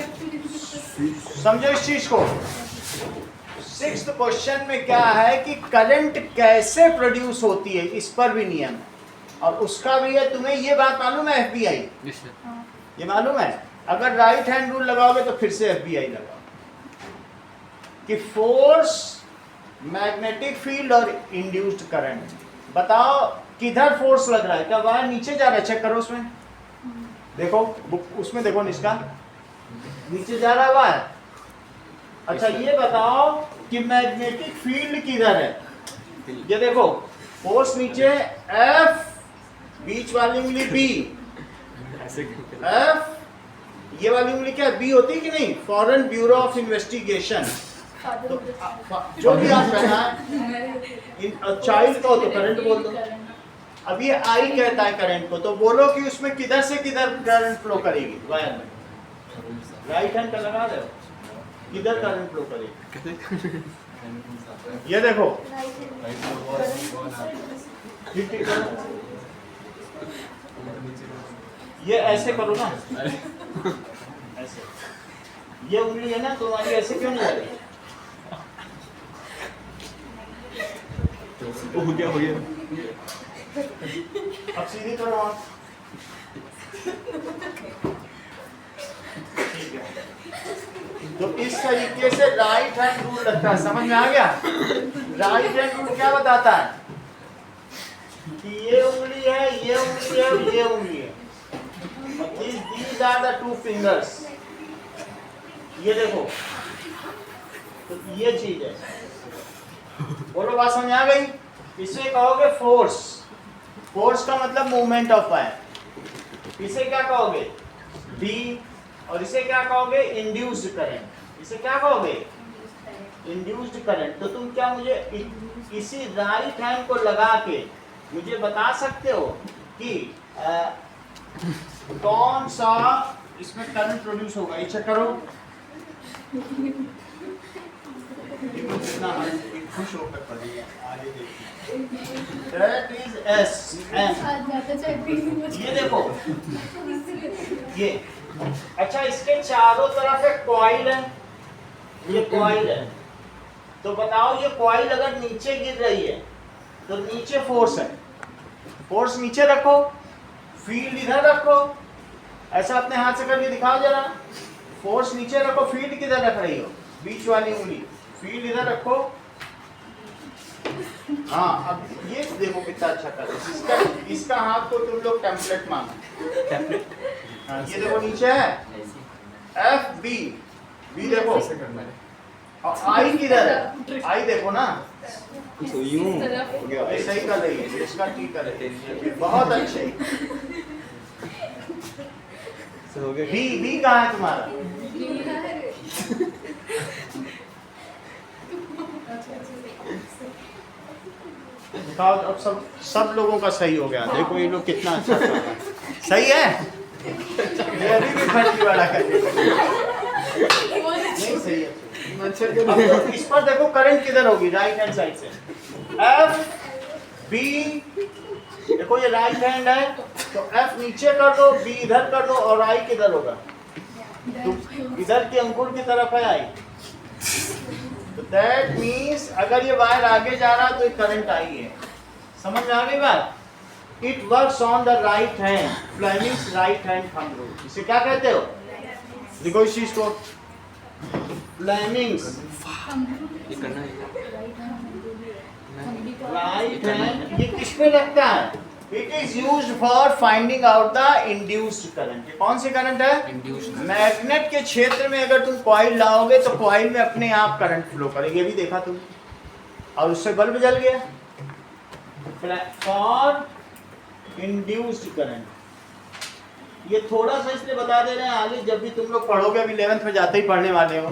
S2: समझो इस चीज को। 6th क्वेश्चन में क्या है कि करंट कैसे प्रोड्यूस होती है, इस पर भी नियम है, और उसका भी है। तुम्हें ये बात मालूम है FBI,
S1: Yes, sir.
S3: हाँ,
S2: ये मालूम है? अगर राइट हैंड रूल लगाओगे तो फिर से FBI लगाओ कि फोर्स, मैग्नेटिक फील्ड और इंड्यूस्ड करंट। बताओ किधर फोर्स लग रहा है, क्या वायर नीचे जा रहा है? चेक करो उसमें, देखो उसमें देखो निष्का, नीचे जा रहा है वायर। अच्छा ये बताओ कि मैग्नेटिक फील्ड किधर है? ये देखो फोर्स नीचे, F बीच वाली उंगली B,
S1: ऐसे क्यों?
S2: F ये वाली उंगली क्या B होती कि नहीं? Foreign bureau of investigation. तो जो भी आप कहना है, चाइल्ड को तो करंट बोल दो। अब ये I कहता है करंट को, तो बोलो कि उसमें किधर से किधर करंट फ्लो करेगी वायर में? राइट हैंड का लगा दो, किधर करंट फ्लो करेगी? ये देखो, ठीक करो, ये ऐसे करो ना, ऐसे। ये उंगली है ना तुम्हारी, ऐसे क्यों नहीं लगी?
S1: हो गया हो गया।
S2: अब सीधी करो आप। ठीक है, तो इस तरीके से राइट हैंड रूल लगता है। समझ में आ गया? राइट हैंड रूल क्या बताता है कि ये उंगली है, ये उंगली है, ये उंगली है, these are the two fingers। ये देखो, तो ये चीज है। बोलो बात समझ आ गई? इसे कहोगे फोर्स, फोर्स का मतलब मूवमेंट ऑफ वायर। इसे क्या कहोगे? B, और इसे क्या कहोगे? Induced current. इसे क्या कहोगे? Induced current. तो तुम क्या मुझे इसी राइट हैंड को लगा के मुझे बता सकते हो कि कौन सा इसमें करंट प्रोड्यूस होगा? ये चेक करो, कितना खुश होकर पढ़ी है, आगे देखिए। That is S M।
S3: आज जाता चाहे पीने
S2: ये देखो, ये अच्छा, इसके चारों तरफ एक कॉइल है, ये कॉइल है। तो बताओ ये कॉइल अगर नीचे गिर रही है तो नीचे फोर्स है, फोर्स नीचे रखो, फील्ड इधर रखो। ऐसा अपने हाथ से करके दिखाओ जरा, फोर्स नीचे रखो, फील्ड किधर रख रही हो? बीच वाली उंगली, फील्ड इधर रखो। हाँ, अब ये देखो कितना अच्छा कर रहे हो। इसका हाथ को तुम लोग टेम्पलेट मानो,
S1: टेम्पलेट।
S2: हाँ, ये देखो नीचे है F B, B देखो, और I किधर है? I देखो ना,
S1: तो यूं
S3: तरफ।
S1: हो गया।
S2: ऐसा ही कर रही है, इसका ठीक कर रही है, बहुत अच्छे।
S1: तो हो गया।
S2: B कहाँ है तुम्हारा? दिखाओ, अब सब लोगों का सही हो गया। देखो ये लोग कितना अच्छा कर रहे हैं। सही है? ये अभी भी फर्जी वाला कर रहे हैं। नहीं सही है। अब इस पर देखो करंट किधर होगी? राइट हैंड साइड से। F B, देखो ये राइट हैंड है, तो F नीचे कर दो, B इधर कर दो, और I किधर होगा? तो इधर के अंकुर की तरफ है I। तो दैट मीन्स अगर ये वायर आगे जा रहा है तो ये करंट आई है। समझ में आ गई बात? It works on the right hand, Fleming's right hand thumb rule. इसे क्या कहते हो? देखो इस चीज को, फ्लेमिंग्स
S1: ये करना है।
S2: Right hand. ये किस पे लगता है? It is used for finding out the induced current. कौन सी करंट है?
S1: इंड्यूस्ड।
S2: मैग्नेट के क्षेत्र में अगर तुम कॉइल लाओगे तो कॉइल में अपने आप करंट फ्लो करेगी। ये भी देखा तुम, और उससे बल्ब जल गया। फॉर इंड्यूस्ड करंट, ये थोड़ा सा इसलिए बता दे रहे हैं, आगे जब भी तुम लोग पढ़ोगे, अभी 11th में जाते ही पढ़ने वाले हो,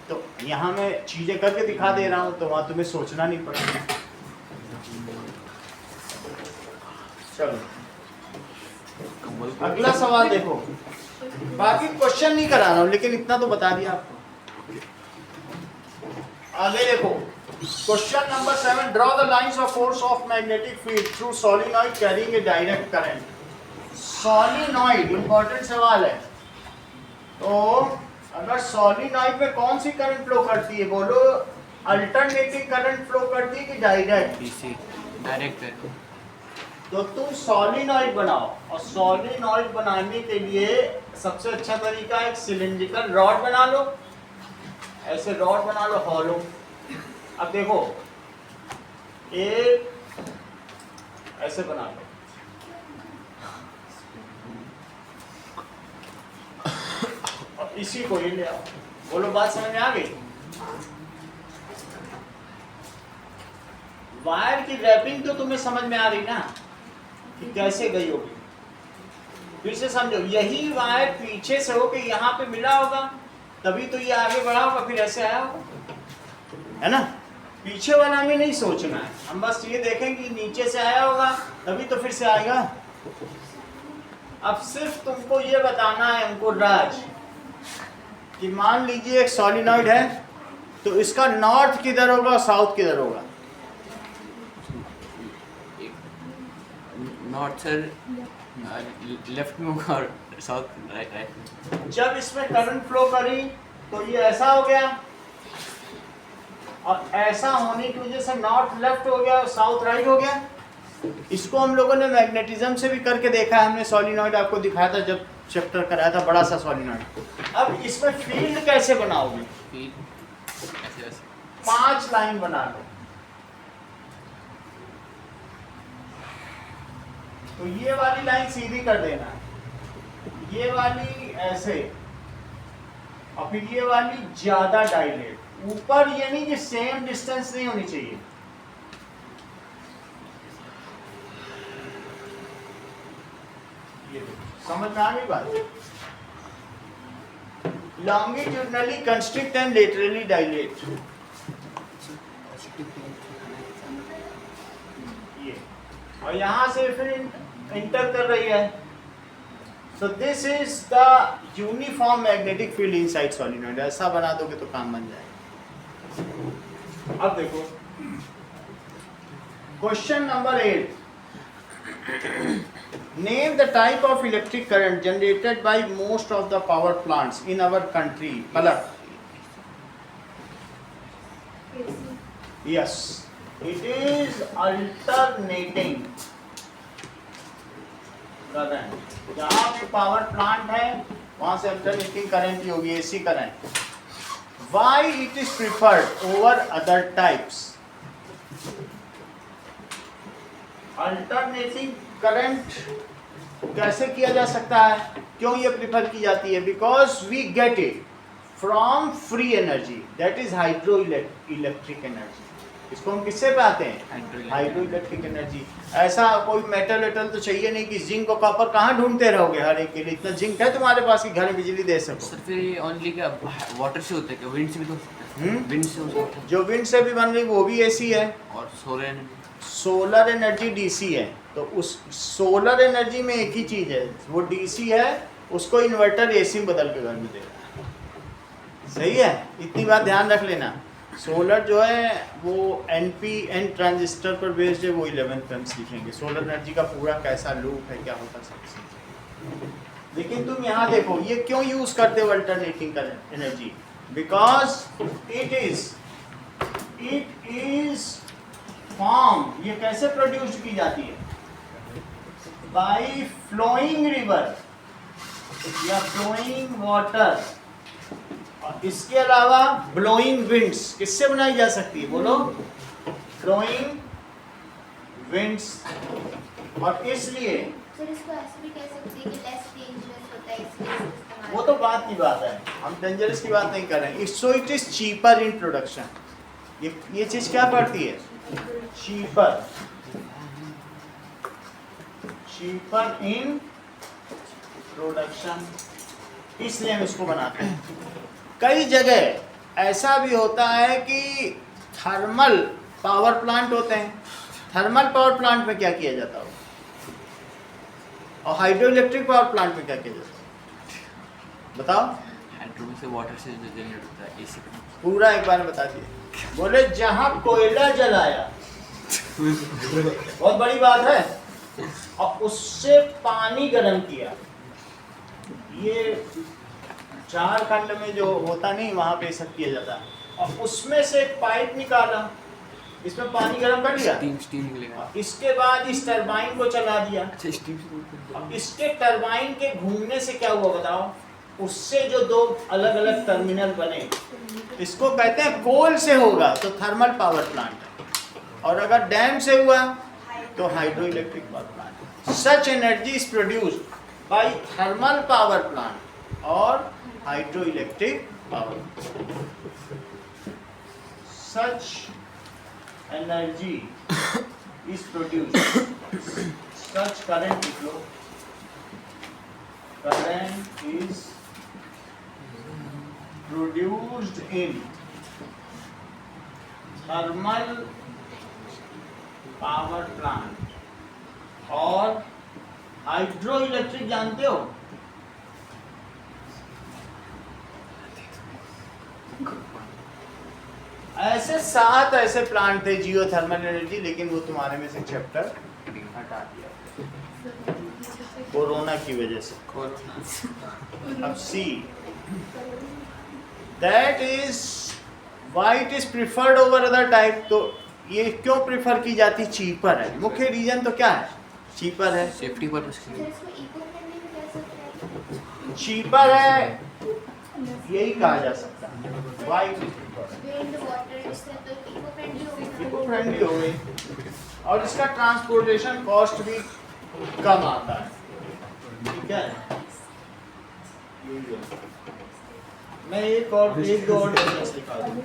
S2: तो यहाँ मैं चीजें करके दिखा दे रहा हूँ, तो वहाँ तुम्हें सोचना नहीं पड़ेगा। चलो अगला सवाल देखो, बाकी क्वेश्चन नहीं करा रहा हूँ, लेकिन इतना तो बता दिया आपको। आगे देखो, question number 7, draw the lines of force of magnetic field through solenoid carrying a direct current. Solenoid important सवाल है। तो अगर सोलिनॉइड में कौन सी करंट फ्लो करती है, बोलो? अल्टरनेटिंग करंट फ्लो करती है कि डायरेक्ट?
S1: डीसी डायरेक्ट है।
S2: तो तुम सोलिनॉइड बनाओ, और सोलिनॉइड बनाने के लिए सबसे अच्छा तरीका है, एक सिलिंड्रिकल रॉड बना लो, ऐसे रॉड बना लो हॉलो। अब देखो, एक ऐसे बना लो, और इसी को ये ले आओ। बोलो बात समझ में आ गई? वायर की रैपिंग तो तुम्हें समझ में आ रही ना कि कैसे गई होगी? फिर से समझो, यही वायर पीछे से होके यहाँ पे मिला होगा, तभी तो ये आगे बढ़ा होगा, फिर ऐसे आया होगा, है ना? पीछे वाला में नहीं सोचना है, हम बस ये देखें कि नीचे से आया होगा, तभी तो फिर से आएगा। अब सिर्फ तुमको ये बताना है हमको राज, कि मान लीजिए एक सोलिनॉइड है, तो इसका नॉर्थ किधर होगा, साउथ किधर होगा?
S1: नॉर्थ सर लेफ्ट में होगा और साउथ राइट।
S2: जब इसमें करंट फ्लो करी तो ये ऐसा हो गया, और ऐसा होने की वजह से नॉर्थ लेफ्ट हो गया और साउथ राइट हो गया। इसको हम लोगों ने मैग्नेटिज्म से भी करके देखा है, हमने सोलिनॉइड आपको दिखाया था जब चैप्टर कराया था, बड़ा सा सोलिनॉइड। अब इसमें फील्ड कैसे बनाओगे?
S1: ऐसे ऐसे
S2: 5 लाइन बना लो। तो ये वाली लाइन सीधी कर देना, ये वाली ऐसे, और फिर ये वाली ज्यादा डायलेट। ऊपर ये नहीं कि सेम डिस्टेंस नहीं होनी चाहिए। ये समझ में आ गई बात? Longitudinally constrict and laterally dilate. ये, और यहां से फिर इंटर कर रही है। So this is the uniform magnetic field inside solenoid। ऐसा बना दोगे तो काम बन जाएगा। अब देखो question number 8, name the type of electric current generated by most of the power plants in our country. मतलब yes, it is alternating current. जहाँ पे पावर प्लांट है वहां से अल्टरनेटिंग करंट ही होगी, AC current. Why it is preferred over other types? Alternating current कैसे किया जा सकता है, क्यों ये प्रिफर की जाती है? Because we get it from free energy, that is hydro electric energy. इसको हम किससे पाते हैं? Hydro electric energy. ऐसा कोई मेटल वेटल तो चाहिए नहीं कि जिंक और कॉपर कहाँ ढूंढते रहोगे हर एक के लिए। इतना जिंक है तुम्हारे पास कि घर में बिजली दे सको?
S1: सर फिर ओनली क्या वाटर से होता है क्या? विंड से भी तो विंड से होता है।
S2: जो विंड से भी बन रही वो भी एसी है,
S1: और
S2: सोलर एनर्जी डीसी है। तो उस सोलर एनर्जी में एक ही चीज है, वो डीसी है, उसको इन्वर्टर एसी में बदल के घर में देगा। सही है, इतनी बात ध्यान रख लेना। सोलर जो है वो एन ट्रांजिस्टर पर बेस्ड है, वो 11th में हम सीखेंगे सोलर एनर्जी का पूरा कैसा लूप है, क्या होता है। लेकिन तुम यहाँ देखो, ये क्यों यूज करते हो alternating energy? Because it is form, ये कैसे प्रोड्यूस की जाती है? बाय फ्लोइंग रिवर या फ्लोइंग वाटर, और इसके अलावा ब्लोइंग विंड्स। किससे बनाई जा सकती है बोलो? Flowing winds. और इसलिए
S4: सर इसको ऐसे भी कह सकते हैं कि लेस डेंजरस होता है इसलिए इसको इस्तेमाल
S2: वो तो बात की बात है, हम डेंजरस की बात नहीं कर रहे हैं। So it is cheaper in production. ये चीज क्या पड़ती है? चीपर इन प्रोडक्शन, इसलिए हम इसको बनाते हैं। कई जगह ऐसा भी होता है कि थर्मल पावर प्लांट होते हैं। थर्मल पावर प्लांट में क्या किया जाता है और हाइड्रो इलेक्ट्रिक पावर प्लांट में क्या किया जाता है बताओ।
S1: हाइड्रो में से वाटर से जो जनरेट होता है एसी
S2: पूरा एक बार में बता दिए। बोले जहां कोयला जलाया, बहुत बड़ी बात है, और उससे पानी गर्म किया, ये झारखंड में जो होता नहीं वहां पे सब किया जाता है, और उसमें से एक पाइप निकाला, इसमें पानी गर्म कर लिया,
S1: स्टीम निकलेगा।
S2: इसके बाद इस टरबाइन को चला दिया।
S1: अच्छा स्टीम
S2: अब इसके टरबाइन के घूमने से क्या हुआ बताओ, उससे जो दो अलग अलग टर्मिनल बने, इसको कहते हैं कोल से होगा तो थर्मल पावर प्लांट है, और अगर डैम से हुआ तो hydro electric power plant. Such energy is produced by thermal power plant और hydro electric power. Such energy is produced, such current flow, current is produced in thermal power plant और hydroelectric जानते हो, ऐसे 7 ऐसे plant थे जियो thermal energy, लेकिन वो तुम्हारे में से चैप्टर हटा दिया कोरोना की वजह से। अब see that is why it is preferred over other type. तो ये क्यों प्रिफर की जाती, चीपर है। मुख्य रीजन तो क्या है, चीपर है,
S1: सेफ्टी पर्पस के लिए।
S4: इसको इको फ्रेंडली भी कह सकते हैं।
S2: चीपर है, यही कहा जा सकता है। व्हाई
S4: विंड वाटर इससे तो इको फ्रेंडली हो गया।
S2: इको फ्रेंडली हो गई, और इसका ट्रांसपोर्टेशन कॉस्ट भी कम आता है। ठीक है, मैं एक दो और डिफरेंस दिखा दूं।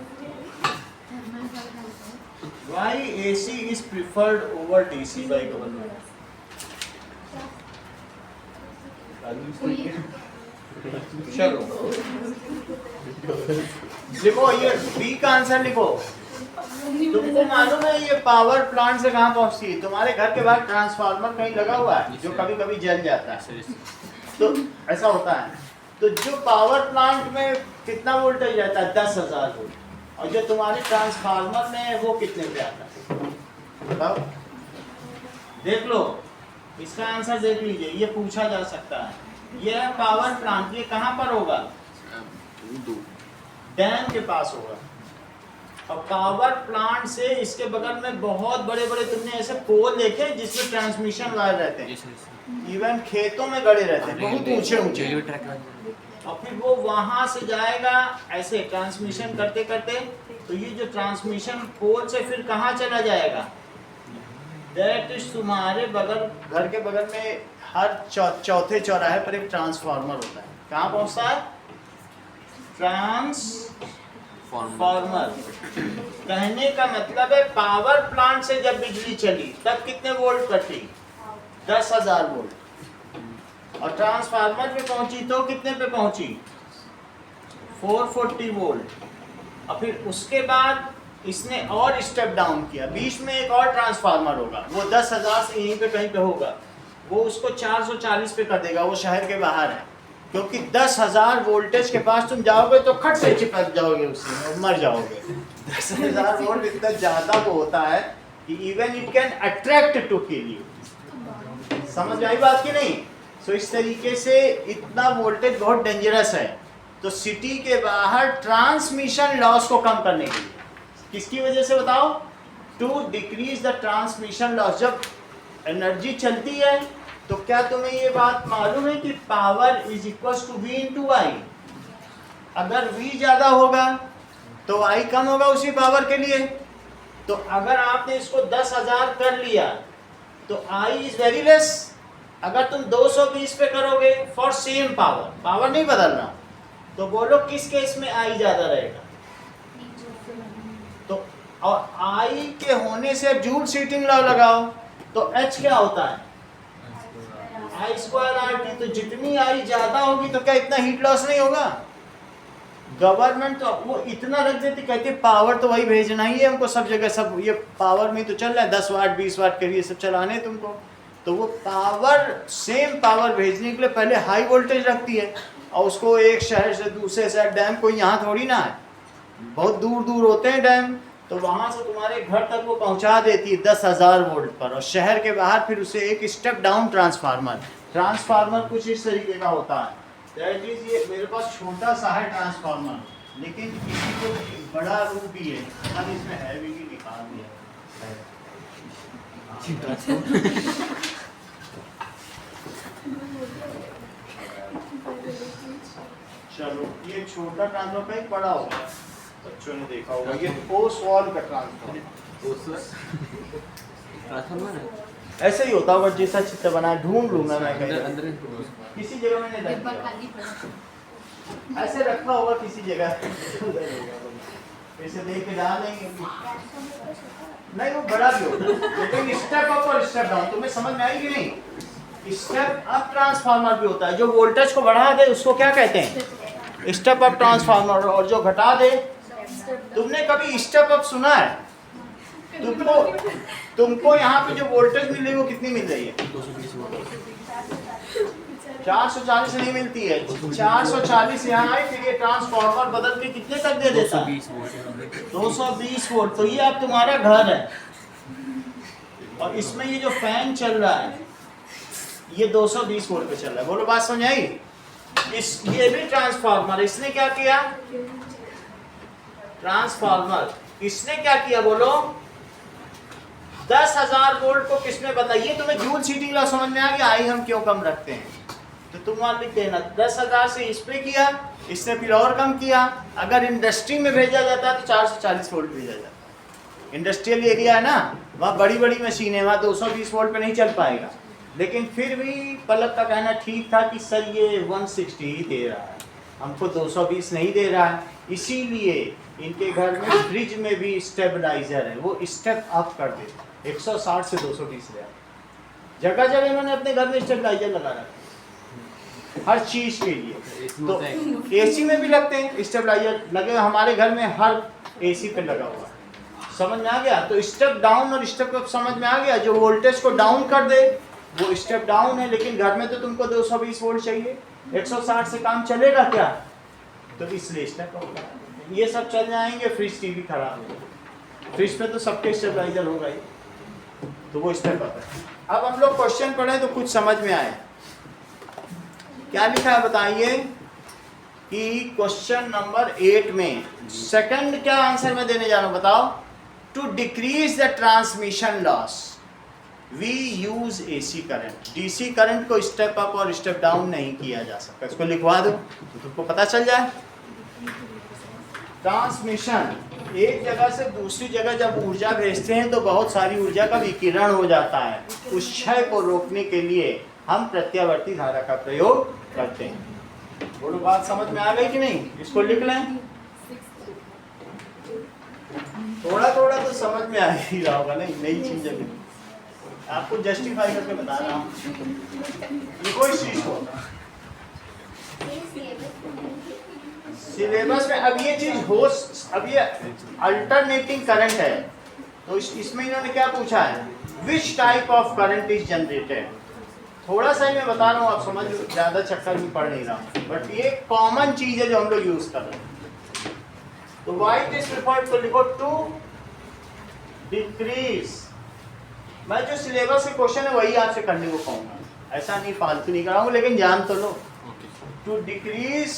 S2: Why AC is preferred over DC by government? चलो लिखो, ये बी का आंसर लिखो। तुमको मालूम है ये पावर प्लांट से कहाँ पहुँचती है? तुम्हारे घर के बाहर ट्रांसफार्मर कहीं लगा हुआ है जो कभी कभी जल जाता है, तो ऐसा होता है। तो जो पावर प्लांट में कितना वोल्टेज रहता है, 10,000 वोल्ट, और जो तुम्हारे ट्रांसफार्मर में है वो कितने पे आता है बताओ। देख लो, इसका आंसर देख लीजिए, ये पूछा जा सकता है। ये है पावर प्लांट, ये कहाँ पर होगा, डैम के पास होगा। और पावर प्लांट से इसके बगल में बहुत बड़े बड़े, तुमने ऐसे पोल देखे जिसमें ट्रांसमिशन वायर रहते हैं, इवन खेतों में गड़े रहते हैं, बहुत ऊंचे ऊंचे, और फिर वो वहां से जाएगा ऐसे ट्रांसमिशन करते करते, तो ये जो ट्रांसमिशन पोल से फिर कहाँ चला जाएगा, दैट इज तुम्हारे बगल, घर के बगल में हर चौथे चौराहे पर एक ट्रांसफार्मर होता है। कहाँ पहुंचता है, ट्रांसफार्मर। कहने का मतलब है पावर प्लांट से जब बिजली चली तब कितने वोल्ट कटी, 10,000 वोल्ट, और ट्रांसफार्मर पे पहुंची तो कितने पे पहुंची, 440 वोल्ट। और फिर उसके बाद इसने और स्टेप डाउन किया, बीच में एक और ट्रांसफार्मर होगा, वो 10,000 से यहीं पे कहीं पे होगा, वो उसको 440 पे कर देगा, वो शहर के बाहर है, क्योंकि 10,000 वोल्टेज के पास तुम जाओगे तो खट से चिपक जाओगे, उससे मर जाओगे। 10,000 वोल्ट इतना ज़्यादा वो होता है कि even it can attract to kill you. समझ आई बात की नहीं? सो इस तरीके से इतना वोल्टेज बहुत डेंजरस है। तो सिटी के बाहर ट्रांसमिशन लॉस को कम करने के लिए, किसकी वजह से बताओ, to decrease the transmission loss. जब एनर्जी चलती है तो क्या तुम्हें ये बात मालूम है कि power is equal to V into I. अगर V ज़्यादा होगा तो I कम होगा उसी पावर के लिए। तो अगर आपने इसको 10,000 कर लिया तो I इज वेरी लेस। अगर तुम 220 पे करोगे फॉर सेम पावर, पावर नहीं बदलना, तो बोलो किस केस में I ज़्यादा रहेगा। तो और I के होने से जूल हीटिंग लॉ लगाओ, तो H क्या होता है, आई स्क्वायर आर टी, तो जितनी आई ज्यादा होगी तो क्या इतना हीट लॉस नहीं होगा? गवर्नमेंट तो वो इतना रख देती, कहती पावर तो वही भेजना ही है हमको सब जगह, सब ये पावर में तो चल रहा है 10 वाट 20 वाट के लिए सब चलाने तुमको, तो वो पावर सेम पावर भेजने के लिए पहले हाई वोल्टेज रखती है, और उसको एक शहर से दूसरे शहर, डैम कोई यहाँ थोड़ी ना है, बहुत दूर दूर होते हैं डैम, तो वहाँ से तुम्हारे घर तक वो पहुँचा देती है 10,000 वोल्ट पर, और शहर के बाहर फिर उसे एक स्टेप डाउन ट्रांसफार्मर कुछ इस तरीके का होता है। दैट इज ये मेरे पास छोटा सा है ट्रांसफार्मर, लेकिन किसी को बड़ा रूप भी है, अब इसमें है भी कि निकाल दिया। चलो ये छोटा ट्रांसफार्मर कहीं पड़ा होगा, बच्चों ने देखा होगा, ये पोस्ट वॉल का ट्रांसफार्मर ऐसे ही होता होगा, जैसा चित्र बना ढूंढ लूंगा मैं कहीं, किसी जगह मैंने रख दिया। ऐसे रखा होगा किसी जगह, ऐसे देख के डाल देंगे, नहीं वो बड़ा भी होता है, लेकिन स्टेप अप और स्टेप डाउन तुम्हें समझ में आई कि नहीं? स्टेप अप ट्रांसफार्मर भी होता है, जो वोल्टेज को बढ़ा दे उसको क्या कहते हैं? स्टेप अप ट्रांसफार्मर, और जो घटा दे, तुमने कभी स्टेप अप सुना है? तुमको यहाँ पे जो वोल्टेज मिल रही है वो कितनी मिल रही है? 440 नहीं मिलती है, 440 यहाँ आई, फिर ये ट्रांसफार्मर बदल के कितने तक दे देता है? 220 वोल्ट। तो ये अब तुम्हारा घर है, और इसमें ये जो फैन चल रहा है ये 220 वोल्ट पे चल रहा है। बोलो बात समझ आई? ये भी ट्रांसफार्मर, इसने क्या किया? ट्रांसफार्मर इसने क्या किया बोलो? 10,000 वोल्ट को किसने बताइए तुम्हें जूल हीटिंग लॉ समझ में आ गया? आई हम क्यों कम रखते हैं, तो तुम वहां लिख देना 10,000 से इस पे किया, इसने फिर और कम किया। अगर इंडस्ट्री में भेजा जाता है तो 440 वोल्ट भेजा जाता है, इंडस्ट्रियल एरिया है ना, वहाँ बड़ी बड़ी मशीन है, वहाँ 220 वोल्ट पे नहीं चल पाएगा। लेकिन फिर भी पलक का कहना ठीक था कि सर ये 160 ही दे रहा है, हमको 220 नहीं दे रहा है, इसीलिए इनके घर में फ्रिज में भी स्टेबलाइजर है, वो स्टेप अप कर देता, 160 से 220 ले। जगह जगह इन्होंने अपने घर में स्टेबलाइजर लगा रखा है हर चीज के लिए। तो एसी में भी लगते हैं स्टेबलाइजर, लगे हमारे घर में हर एसी पे लगा हुआ है। समझ में आ गया? तो स्टेप डाउन और स्टेप अप समझ में आ गया? जो वोल्टेज को डाउन कर दे वो स्टेप डाउन है, लेकिन घर में तो तुमको 220 वोल्ट चाहिए, 160 से काम चलेगा क्या? तो इसलिए स्टेप अप। ये सब चल जाएंगे, फ्रिज टीवी खराब होगा, फ्रिज पे तो सबके स्टेबलाइजर होगा ही, तो वो स्टेप अप है। अब हम लोग क्वेश्चन पढ़े तो कुछ समझ में आए। क्या लिखा है बताइए कि क्वेश्चन नंबर 8 में सेकंड क्या आंसर में देने जा रहा हूं, बताओ। To decrease the transmission loss we use AC current. DC current को स्टेप अप और स्टेप डाउन नहीं किया जा सकता, इसको लिखवा दो तो तुमको पता चल जाए। ट्रांसमिशन, एक जगह से दूसरी जगह जब ऊर्जा भेजते हैं तो बहुत सारी ऊर्जा का विकिरण हो जाता है, उस क्षय को रोकने के लिए हम प्रत्यावर्ती धारा का प्रयोग करते हैं। बोलो बात समझ में आ गई कि नहीं? इसको लिख लें, थोड़ा थोड़ा तो समझ में आ ही रहा होगा, नहीं नई चीज है, आपको जस्टिफाई करके बता रहा हूँ। लिखो इस चीज को सिलेबस में। अब ये चीज हो, अब ये अल्टरनेटिंग करंट है, तो इसमें इन्होंने क्या पूछा है, which type of current is generated. थोड़ा सा ही मैं बता रहा हूँ, आप समझ, ज्यादा चक्कर में पढ़ नहीं रहा हूँ, बट ये कॉमन चीज है जो हम लोग यूज कर रहे हैं। तो व्हाइट इज प्रिफर्ड, तो लिखो टू डिक्रीज। मैं जो सिलेबस के क्वेश्चन है वही आपसे करने को कहूँगा, ऐसा नहीं फालतू नहीं कराऊंगा, लेकिन जान तो लो। To decrease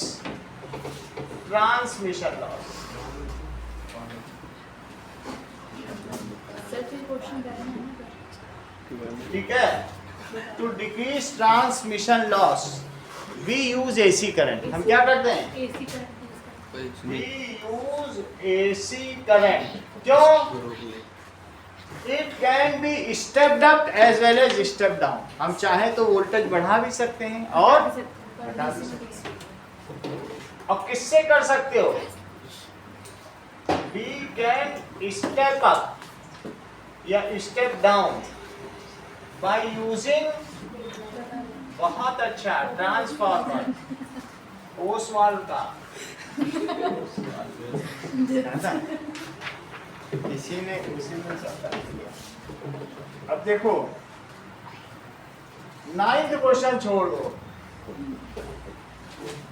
S2: transmission loss. ठीक है, to decrease transmission loss we use AC current. हम क्या करते हैं? We use AC current. क्यों? It can be stepped up as well as step down. हम चाहे तो वोल्टेज बढ़ा भी सकते हैं और घटा भी सकते हैं। और किससे कर सकते हो? वी कैन स्टेप अप या स्टेप डाउन by using बहुत अच्छा, ट्रांसफार्मर, ओसवाल का इसी ने सब किया। अब देखो 9th क्वेश्चन छोड़ दो,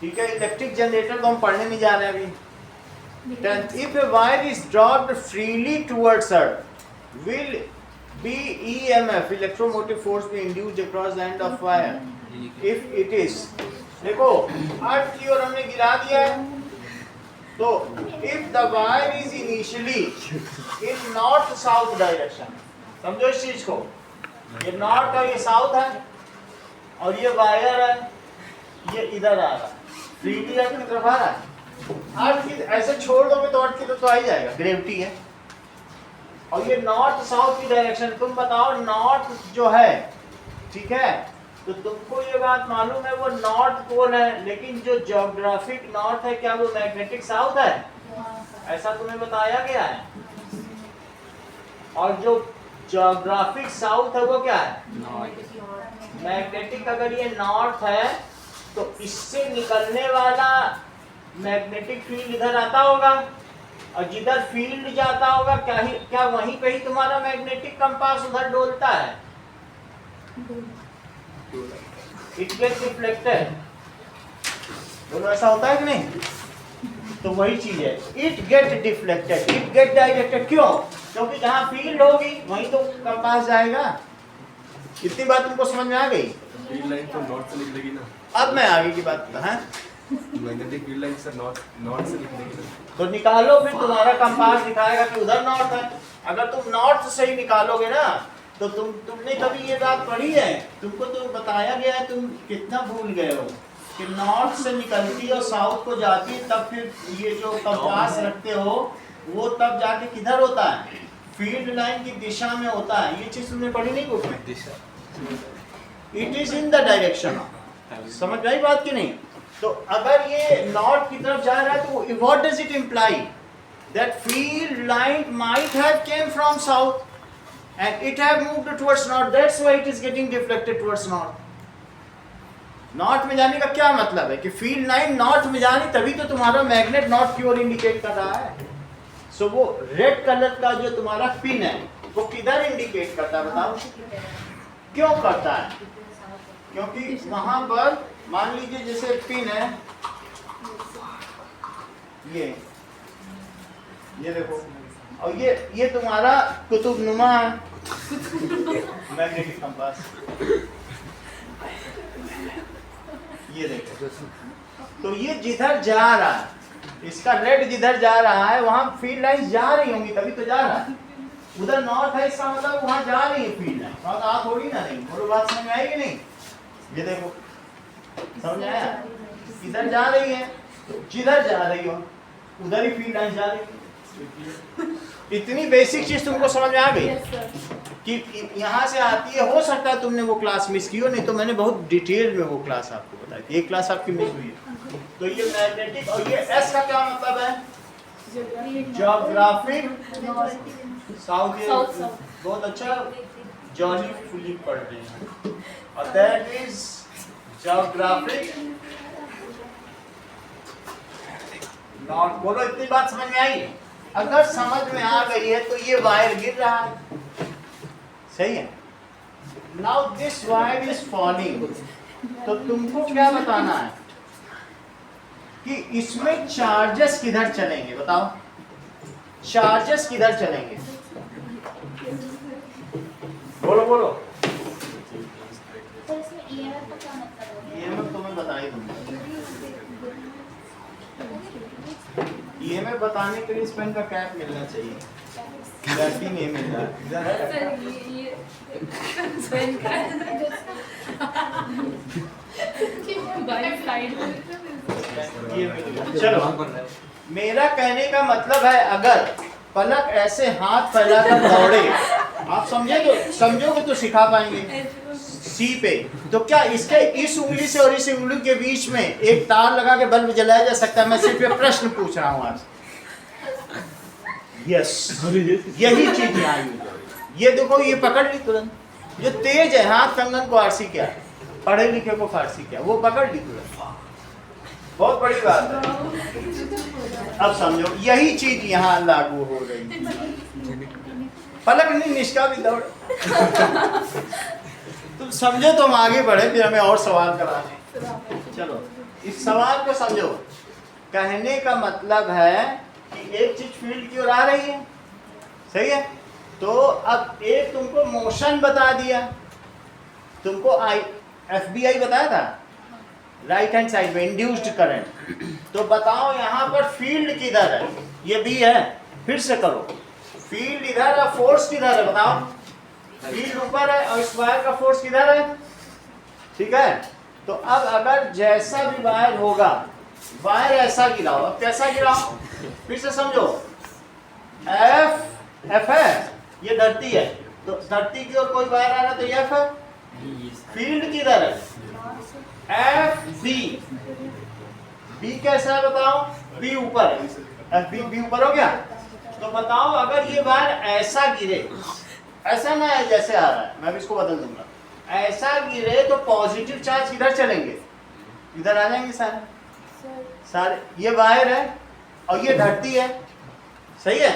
S2: ठीक है। इलेक्ट्रिक जनरेटर तो हम पढ़ने नहीं जा रहे अभी। 10th, if a wire is dropped freely towards earth, will be EMF, electromotive force, be induced across the end of wire? If it is, देखो अर्थ की ओर हमने गिरा दिया है, तो if the wire is initially in north south direction, समझो इस चीज को, ये नॉर्थ है, ये साउथ है, और ये वायर है, ये इधर आ रहा है, फ्रीली अर्थ की तरफ आ रहा है। अर्थ की ऐसे छोड़ दोगे तो अर्थ की तो आ ही जाएगा, ग्रेविटी है। और ये नॉर्थ साउथ की डायरेक्शन, तुम बताओ नॉर्थ जो है, ठीक है, तो तुमको ये बात मालूम है वो नॉर्थ पोल है, लेकिन जो ज्योग्राफिक नॉर्थ है क्या वो मैग्नेटिक साउथ है? ऐसा तुम्हें बताया गया है। और जो ज्योग्राफिक साउथ है वो क्या है? मैग्नेटिक। अगर ये नॉर्थ है तो इससे निकलने वाला मैग्नेटिक फील्ड इधर आता होगा, और जिधर फील्ड जाता होगा क्या वहीं पे ही तुम्हारा मैग्नेटिक कंपास उधर डोलता है? It gets reflected. बोलो ऐसा होता है कि नहीं? तो वही चीज है, it get deflected, it get directed. क्यों? क्योंकि जहां फील्ड होगी वहीं तो कंपास जाएगा। इतनी बात तुमको समझ में आ गई?
S5: फील्ड लाइन तो नॉर्थ से निकलेगी ना।
S2: अब मैं आगे की बात करता हूं।
S5: Magnetic field line sir north से निकलेगी ना।
S2: तो निकालो, फिर तुम्हारा कंपास दिखाएगा कि उधर नॉर्थ है। अगर तुम नॉर्थ से ही निकालोगे ना, तो तुमने कभी ये बात पढ़ी है? तुमको तो बताया गया है, तुम कितना भूल गए हो कि नॉर्थ से निकलती है और साउथ को जाती है, तब फिर ये जो कंपास रखते हो वो तब जाके किधर होता है? फील्ड लाइन की दिशा में होता है। ये चीज तुमने पढ़ी नहीं बुक में? It is in the direction. समझ गई बात की नहीं? तो अगर ये नॉर्थ की तरफ जा रहा है तो what does it imply? That field line might have came from south and it have moved towards north, that's why it is getting deflected towards north। North में जाने का क्या मतलब है कि फील्ड लाइन नॉर्थ में जानी, तभी तो तुम्हारा मैग्नेट नॉर्थ की ओर इंडिकेट कर रहा है। सो वो रेड कलर का जो तुम्हारा पिन है वो किधर इंडिकेट करता है बताओ? क्यों करता है? क्योंकि वहां पर मान लीजिए जैसे पिन है, ये देखो, और ये तुम्हारा कुतुबनुमा है मैग्नेटिक कंपास। ये देखो, तो ये जिधर जा रहा है, इसका रेड जिधर जा रहा है वहां फील्ड लाइन जा रही होंगी, तभी तो जा रहा है। उधर नॉर्थ है, इसका मतलब वहां जा रही है फील्ड लाइन। बात आ थोड़ी ना नहीं, बोलो बात समझ में आएगी नहीं? ये देखो, समझ आया? इधर जा रही है, तो जिधर जा रही हो उधर ही फील्ड लाइन जा रही है। इतनी बेसिक चीज तुमको समझ में आ गई कि यहाँ से आती है। हो सकता है तुमने वो क्लास मिस की हो, नहीं तो मैंने बहुत डिटेल में वो क्लास आपको बताई थी। एक क्लास आपकी मिस हुई है। तो ये मैग्नेटिक, और ये एस का क्या मतलब है? Geographic south. बहुत अच्छा, जॉली फुली पढ़ रहे हैं। और दैट इज ज्योग्राफिक नॉर्थ। बोलो इतनी बात समझ में आई? अगर समझ में आ गई है तो ये वायर गिर रहा है, सही है। Now this wire is falling, तो तुमको क्या बताना है कि इसमें चार्जेस किधर चलेंगे? बताओ, चार्जेस किधर चलेंगे? बोलो बोलो।
S4: तो इसमें ईएमएफ का क्या मतलब है?
S2: ईएमएफ तो मैं बता ही दूंगा। ईएमएफ बताने के लिए इस पेन का कैप मिलना चाहिए, कैप ही नहीं मिल रहा है। चलो, मेरा कहने का मतलब है अगर पलक ऐसे हाथ फैलाकर दौड़े, आप समझोगे तो सिखा पाएंगे सी पे। तो क्या इसके इस उंगली से और इस उंगली के बीच में एक तार लगा के बल्ब जलाया जा सकता है? मैं सिर्फ ये प्रश्न पूछ रहा हूँ आपसे। यस, यही चीज यहाँ। ये देखो, ये पकड़ ली तुरंत। जो तेज है हाथ कंगन को आरसी क्या है, पढ़े लिखे को फारसी क्या, वो पकड़ ली तुरंत, बहुत बड़ी बात है। अब समझो यही चीज यहाँ लागू हो रही है। पलक नहीं, निष्का भी दौड़। तुम समझो तो हम आगे बढ़े, फिर हमें और सवाल कराने। चलो इस सवाल को समझो। कहने का मतलब है कि एक चीज फील्ड की ओर आ रही है, सही है। तो अब एक तुमको मोशन बता दिया, तुमको FBI बताया था, राइट हैंड साइड में इंड्यूस्ड करंट। तो बताओ यहाँ पर फील्ड किधर है, ये भी है, फिर से करो। फील्ड इधर है, फोर्स किधर है बताओ। फील्ड ऊपर है और इस वायर का फोर्स किधर है, ठीक है। तो अब अगर जैसा भी वायर होगा, वायर ऐसा गिराओ, अब कैसा गिराओ फिर से समझो। F है, ये धरती है, तो धरती की ओर कोई वायर आ रहा है तो F है। फील्ड किधर है, FB। B कैसा है बताओ, B ऊपर है, FB ऊपर हो गया। तो बताओ अगर ये वायर ऐसा गिरे, ऐसा ना है जैसे आ रहा है, मैं भी इसको बदल दूंगा, ऐसा गिरे तो पॉजिटिव चार्ज किधर चलेंगे, इधर आ जाएंगे सारे। ये वायर है और ये धरती है, सही है।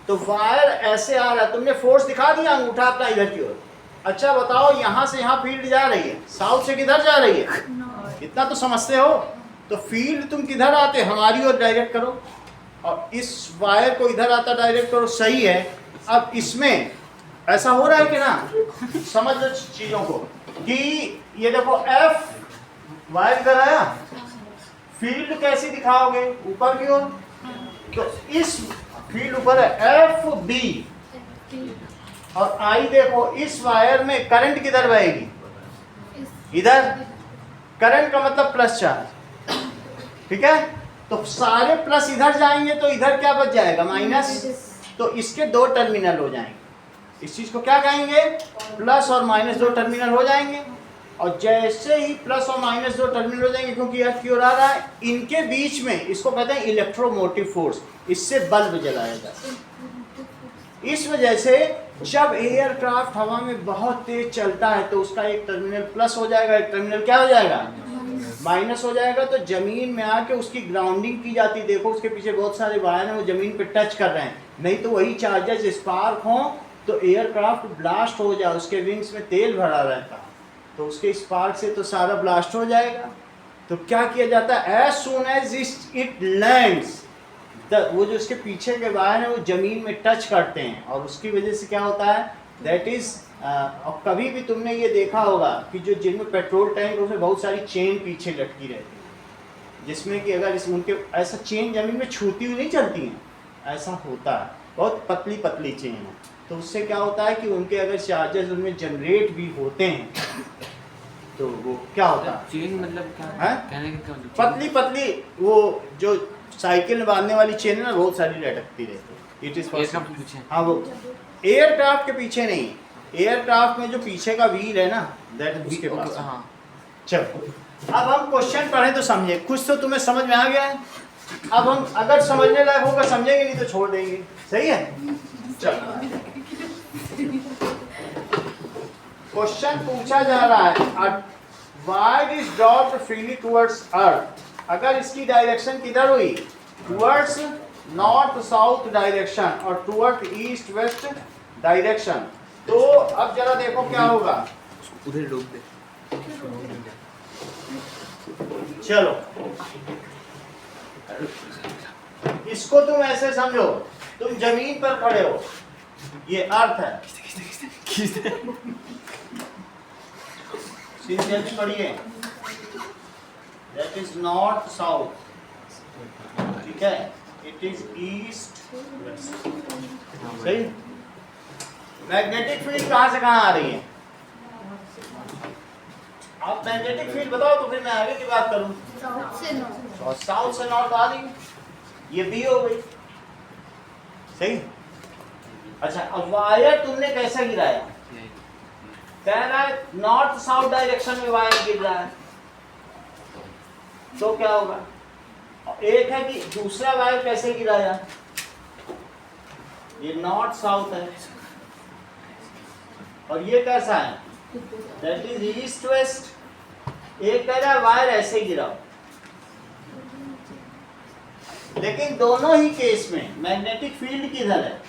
S2: तो वायर ऐसे आ रहा है, तुमने फोर्स दिखा दिया अंगूठा अपना इधर की ओर। अच्छा बताओ यहाँ से यहाँ फील्ड जा रही है, साउथ से किधर जा रही है, इतना तो समझते हो। तो फील्ड तुम किधर आते, हमारी ओर डायरेक्ट करो, और इस वायर को इधर आता डायरेक्ट करो, सही है। अब इसमें ऐसा हो रहा है कि ना, समझ लो चीजों को कि ये देखो F वायर इधर आया, फील्ड कैसी दिखाओगे ऊपर की ओर, तो इस फील्ड ऊपर है FB, और I देखो इस वायर में करंट किधर बहेगी, इधर। करंट का मतलब प्लस चार्ज, ठीक है। तो सारे प्लस इधर जाएंगे तो इधर क्या बच जाएगा, माइनस। तो इसके दो टर्मिनल हो जाएंगे, इस चीज को क्या कहेंगे, प्लस और माइनस दो टर्मिनल हो जाएंगे। और जैसे ही प्लस और माइनस दो टर्मिनल हो जाएंगे, क्योंकि अर्थ की ओर आ रहा है, इनके बीच में इसको कहते हैं इलेक्ट्रोमोटिव फोर्स, इससे बल्ब जलाया जाता है। इस वजह से जब एयरक्राफ्ट हवा में बहुत तेज चलता है तो उसका एक टर्मिनल प्लस हो जाएगा, एक टर्मिनल क्या हो जाएगा, माइनस हो जाएगा। तो जमीन में आके उसकी ग्राउंडिंग की जाती है। देखो उसके पीछे बहुत सारे वायर हैं, वो जमीन पे टच कर रहे हैं, नहीं तो वही चार्जेस स्पार्क हों तो एयरक्राफ्ट ब्लास्ट हो जाए, उसके विंग्स में तेल भरा रहता है तो उसके स्पार्क से तो सारा ब्लास्ट हो जाएगा। तो क्या किया जाता है, as soon as it lands, वो जो उसके पीछे के वायर हैं वो जमीन में टच करते हैं, और उसकी वजह से क्या होता है, दैट इज। और कभी भी तुमने ये देखा होगा कि जो जिनमें पेट्रोल टैंक उसमें बहुत सारी चेन पीछे लटकी रहती है, जिसमें कि अगर इस उनके ऐसा चेन जमीन में छूती हुई नहीं चलती हैं, ऐसा होता है, बहुत पतली पतली चेन है। तो उससे क्या होता है कि उनके अगर चार्जेस उनमें जनरेट भी होते हैं तो वो क्या होता है,
S1: चेन मतलब क्या
S2: है,
S1: कहने का मतलब
S2: पतली पतली, वो जो साइकिल में बांधने वाली चेन है ना, बहुत सारी लटकती रहती है। इट इज
S1: पीछे।
S2: हाँ, वो एयरक्राफ्ट के पीछे नहीं, एयरक्राफ्ट में जो पीछे का व्हील है ना, दैट उसके पास।
S1: हाँ।
S2: चलो अब हम क्वेश्चन पढ़ें तो समझे, कुछ तो तुम्हें समझ में आ गया है। अब हम अगर समझने लायक होगा समझेंगे, नहीं तो छोड़ देंगे, सही है। चलो क्वेश्चन पूछा जा रहा है, wire is dropped freely towards अर्थ। अगर इसकी डायरेक्शन किधर हुई, टुवर्ड्स नॉर्थ साउथ डायरेक्शन और टुवर्ड ईस्ट वेस्ट डायरेक्शन, तो अब जरा देखो क्या होगा,
S1: उधर डूब दे।
S2: चलो इसको तुम ऐसे समझो, तुम जमीन पर खड़े हो, ये अर्थ है, जल्दी पढ़िए, दैट इज नॉर्थ साउथ, ठीक है, इट इज ईस्ट वेस्ट, सही। मैग्नेटिक फील्ड कहाँ से कहाँ आ रही है, आप मैग्नेटिक फील्ड बताओ तो फिर मैं आगे की बात करूं। साउथ से नॉर्थ आ रही है, ये भी हो गई, सही। अच्छा अब वायर तुमने कैसे गिराया, कह रहा है नॉर्थ साउथ डायरेक्शन में वायर गिर रहा है, तो क्या होगा। एक है कि दूसरा वायर कैसे गिराया, ये नॉर्थ साउथ है, और ये कैसा है, दैट इज ईस्ट वेस्ट। एक कह रहा है वायर ऐसे गिराओ, लेकिन दोनों ही केस में मैग्नेटिक फील्ड किधर है?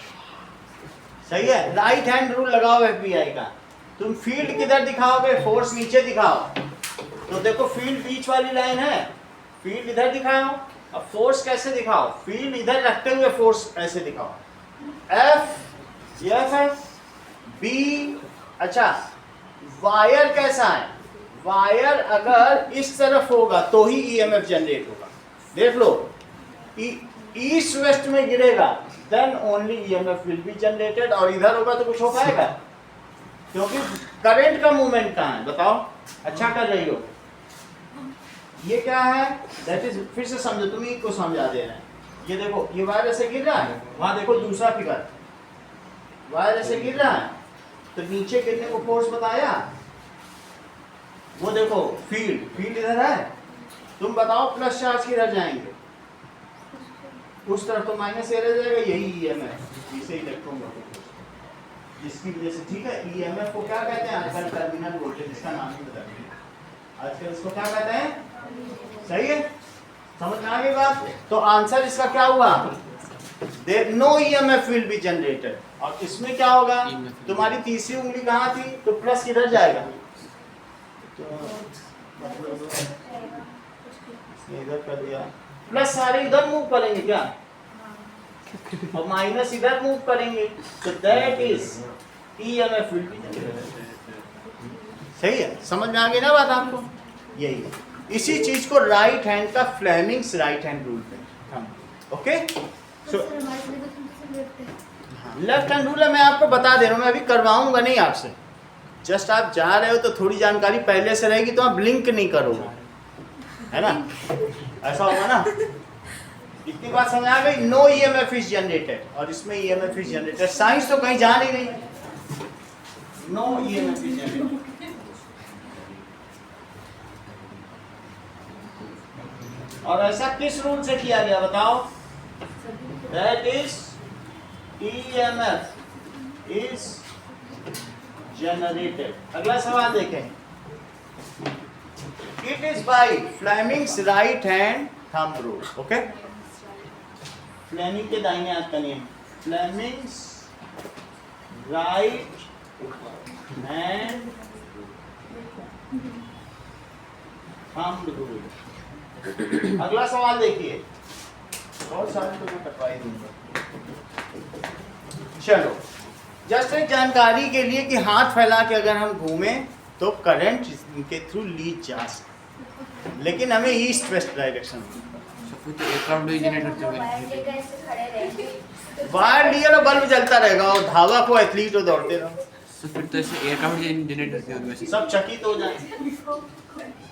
S2: सही है, राइट हैंड रूल लगाओ एफबीआई का। तुम फील्ड किधर दिखाओगे? फोर्स नीचे दिखाओ। तो देखो फील्ड बीच वाली लाइन है, फील्ड इधर दिखाओ। अब फोर्स कैसे दिखाओ? फील्ड इधर रखते हुए फोर्स ऐसे दिखाओ। एफ ये एफ है, बी। अच्छा वायर कैसा है? वायर अगर इस तरफ होगा तो ही ईएमएफ जनरेट होगा। देख लो, ईस्ट वेस्ट में गिरेगा then only EMF will be generated, और इधर होगा तो कुछ हो पाएगा? क्योंकि करंट का मूवमेंट कहाँ है बताओ? अच्छा कर रही हो। ये क्या है? दैट इज, फिर से समझो, तुम ही को समझा दे रहे हैं। ये देखो, ये वायर ऐसे गिर रहा है, वहां देखो दूसरा फिगर, वायर ऐसे गिर रहा है तो नीचे गिरने को फोर्स बताया। वो देखो फील्ड इधर है, तुम बताओ प्लस चार्ज किधर जाएंगे? उस तरफ तो माइनस ए रह जाएगा, यही ईएमएफ, इसे इलेक्ट्रोमोटिव जिसकी वजह से, ठीक है। ईएमएफ को क्या कहते हैं आजकल? टर्मिनल वोल्टेज, इसका नाम ही बता दें आजकल इसको क्या कहते हैं। सही है, समझ में आ गई बात? तो आंसर इसका क्या हुआ? No EMF will be generated. और इसमें क्या होगा? तुम्हारी तीसरी उंगली कहाँ थी? तो प्लस किधर जाएगा? तो इधर कर दिया, प्लस सारे इधर मूव करेंगे क्या? और माइनस इधर मूव करेंगे, तो that is EMF will be generated. सही है, समझ में आ गई ना बात आपको? यही है, इसी चीज को राइट हैंड का फ्लेमिंग्स राइट हैंड रूल पे। Okay, so left hand rule है, मैं आपको बता दे रहा हूँ, मैं अभी करवाऊंगा नहीं आपसे। जस्ट आप जा रहे हो तो थोड़ी जानकारी पहले से रहेगी, तो आप ब्लिंक नहीं करोगे, है ना? ऐसा होगा ना? इतनी बात समझ आ गई? नो ईएमएफ इज जनरेटेड, और इसमें ईएमएफ इज जनरेटेड। साइंस तो कहीं जा नहीं रही, नो ईएमएफ इज जनरेटेड। और ऐसा किस रूल से किया गया बताओ? That is EMF is generated. अगला सवाल देखें। It is by Fleming's right hand thumb rule. Okay? Fleming के दाहिने हाथ का नियम, Fleming's right hand thumb rule। अगला सवाल देखिए, बहुत सारे तो मैं कटवा ही दूंगा। चलो, जस्ट एक जानकारी के लिए कि हाथ फैला के अगर हम घूमें तो करंट के थ्रू लीड जा सकता है, लेकिन हमें ईस्ट वेस्ट डायरेक्शन वायर लिया, बल्ब जलता रहेगा और धावा को एथलीट दौड़ते रहो,
S1: तो फिर तो ऐसे एयरक्राफ्ट जनरेटर से वैसे
S2: सब चकित हो जाए,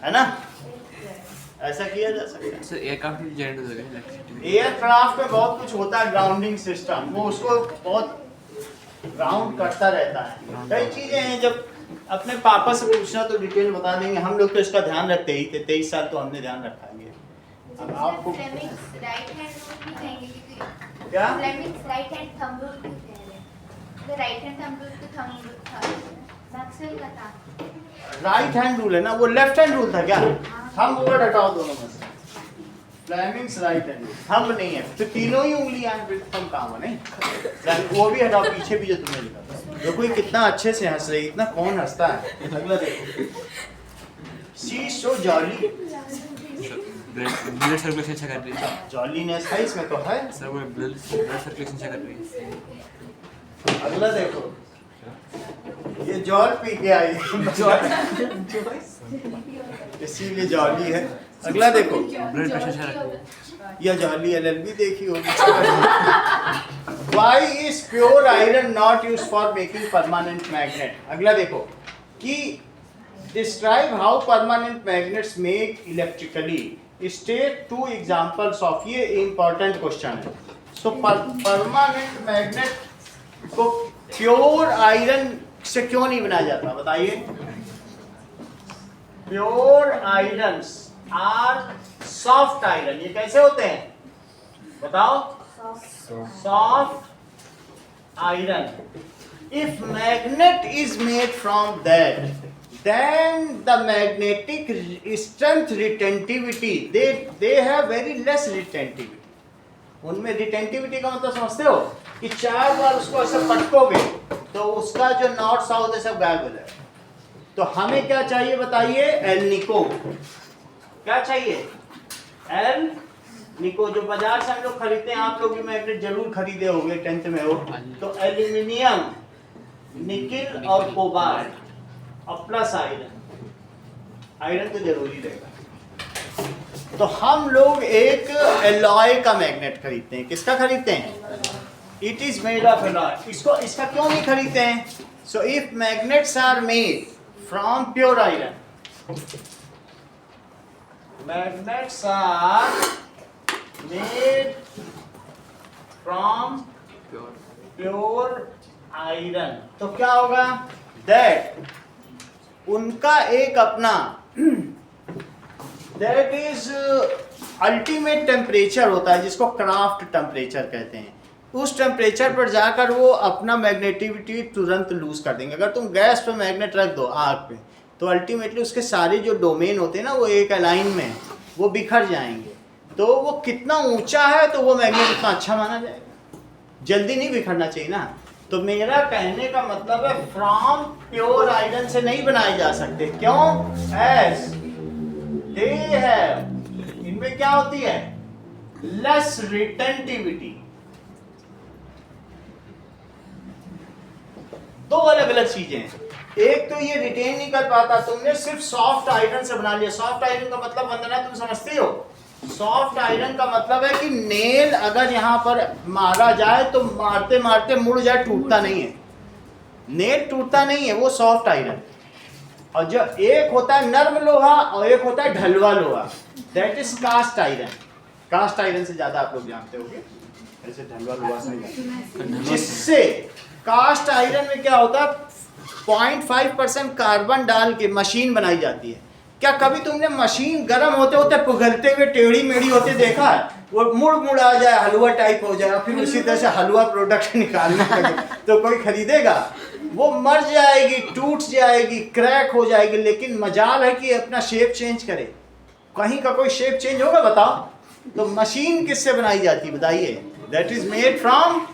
S2: है ना? ऐसा किया जा सकता है।
S1: सर एयरक्राफ्ट जनरेटर हो गया इलेक्ट्रिसिटी।
S2: एयरक्राफ्ट में बहुत कुछ होता है, ग्राउंडिंग सिस्टम, वो उसको बहुत ग्राउंड करता रहता है। कई चीजें हैं, जब अपने पापा से पूछना तो डिटेल बता देंगे, हम लोग तो इसका ध्यान रखते ही थे, 23 साल तो हमने ध्यान रखा है। अब आपको
S4: राइट हैंड रूल भी कहेंगे, क्योंकि
S2: क्या
S4: Fleming's right hand thumb rule भी कह रहे हैं, तो राइट हैंड थंब रूल तो थंब मैक्सवेल का था।
S2: राइट हैंड रूल है ना, वो लेफ्ट हैंड रूल था क्या? थंब वर्ड हटाओ दोनों में से, Fleming's right hand rule, thumb नहीं है, तो तीनों ही उंगलियां थंब काम है नहीं, वो भी हटाओ, पीछे भी जो तुमने लिखा था। देखो ये कितना अच्छे से हंस रही, इतना कौन हंसता है? अगला देखो, she so jolly,
S1: blood circulation अच्छा कर रही है।
S2: जॉलीनेस है इसमें तो है।
S1: सर वो ब्लड सर्कुलेशन अच्छा कर रही है।
S2: अगला देखो, ये जॉल पी के आई इसीलिए जॉली है। अगला देखो,
S1: ब्लड प्रेशर अच्छा रखती है।
S2: यह जॉली LLB देखी होगी। Why is pure iron not used for making permanent magnet? अगला देखो कि describe how permanent magnets make electrically. State 2 examples of, ये important question है। So permanent magnet को प्योर आयरन से क्यों नहीं बनाया जाता बताइए? Pure iron or soft iron, ये कैसे होते हैं बताओ? Soft iron. If magnet is made from that, then the magnetic strength retentivity, they have very less retentivity. उनमें रिटेंटिविटी का मतलब समझते हो कि 4 बार उसको ऐसे पटकोगे तो उसका जो नॉर्थ साउथ है सब गायब हो जाएगा। तो हमें क्या चाहिए बताइए? एल निको। क्या चाहिए? एल निको। जो बाजार से हम लोग खरीदते हैं, आप लोग भी मैग्नेट जरूर खरीदे होंगे 10th में हो, तो एल्यूमिनियम, निकिल और कोबाल्ट और प्लस आयरन। आयरन तो जरूरी रहेगा। तो हम लोग एक एलॉय का मैग्नेट खरीदते हैं। किसका खरीदते हैं? It is made of alloy. इसका क्यों नहीं खरीदते हैं? So if magnets are made from pure iron, magnets are made from pure iron, तो क्या होगा? दैट उनका एक अपना दैट इज अल्टीमेट टेम्परेचर होता है जिसको क्राफ्ट टेम्परेचर कहते हैं। उस टेम्परेचर पर जाकर वो अपना मैग्नेटिविटी तुरंत लूज कर देंगे। अगर तुम गैस पे मैग्नेट रख दो आग पे, तो अल्टीमेटली उसके सारे जो डोमेन होते हैं ना, वो एक अलाइन में वो बिखर जाएंगे। तो वो कितना ऊंचा है तो वो मैग्नेट उतना अच्छा माना जाएगा। जल्दी नहीं बिखरना चाहिए ना। तो मेरा कहने का मतलब है फ्रॉम प्योर आयरन से नहीं बनाए जा सकते। क्यों? एज दे हैव, इनमें क्या होती है? Less retentivity. दो अलग अलग चीजें हैं। एक तो ये रिटेन नहीं कर पाता, तुमने सिर्फ सॉफ्ट आयरन से बना लिया। सॉफ्ट आयरन का मतलब वंदना तुम समझती हो? सॉफ्ट आयरन का मतलब है कि नेल अगर यहाँ पर मारा जाए तो मारते मारते मुड़ जाए, टूटता नहीं है। नेल टूटता नहीं है, वो सॉफ्ट आयरन। और जो एक होता है नर्म लोहा और एक होता है ढलवा लोहा, that is cast iron. Cast iron से ज्यादा आप लोग जानते होंगे, ऐसे ढलवा लोहा से। जिससे कास्ट आयरन में क्या होता है? 0.5% कार्बन डाल के मशीन बनाई जाती है। क्या कभी तुमने मशीन गर्म होते होते पिघलते हुए टेढ़ी मेढ़ी होते देखा है? वो मुड़ मुड़ आ जाए, हलवा टाइप हो जाए, फिर उसी तरह से हलवा प्रोडक्ट निकालने लगे तो कोई खरीदेगा? वो मर जाएगी, टूट जाएगी, क्रैक हो जाएगी। लेकिन मजाल है कि अपना शेप चेंज करे। कहीं का कोई शेप चेंज होगा बताओ? तो मशीन किससे बनाई जाती है बताइए? That is made from.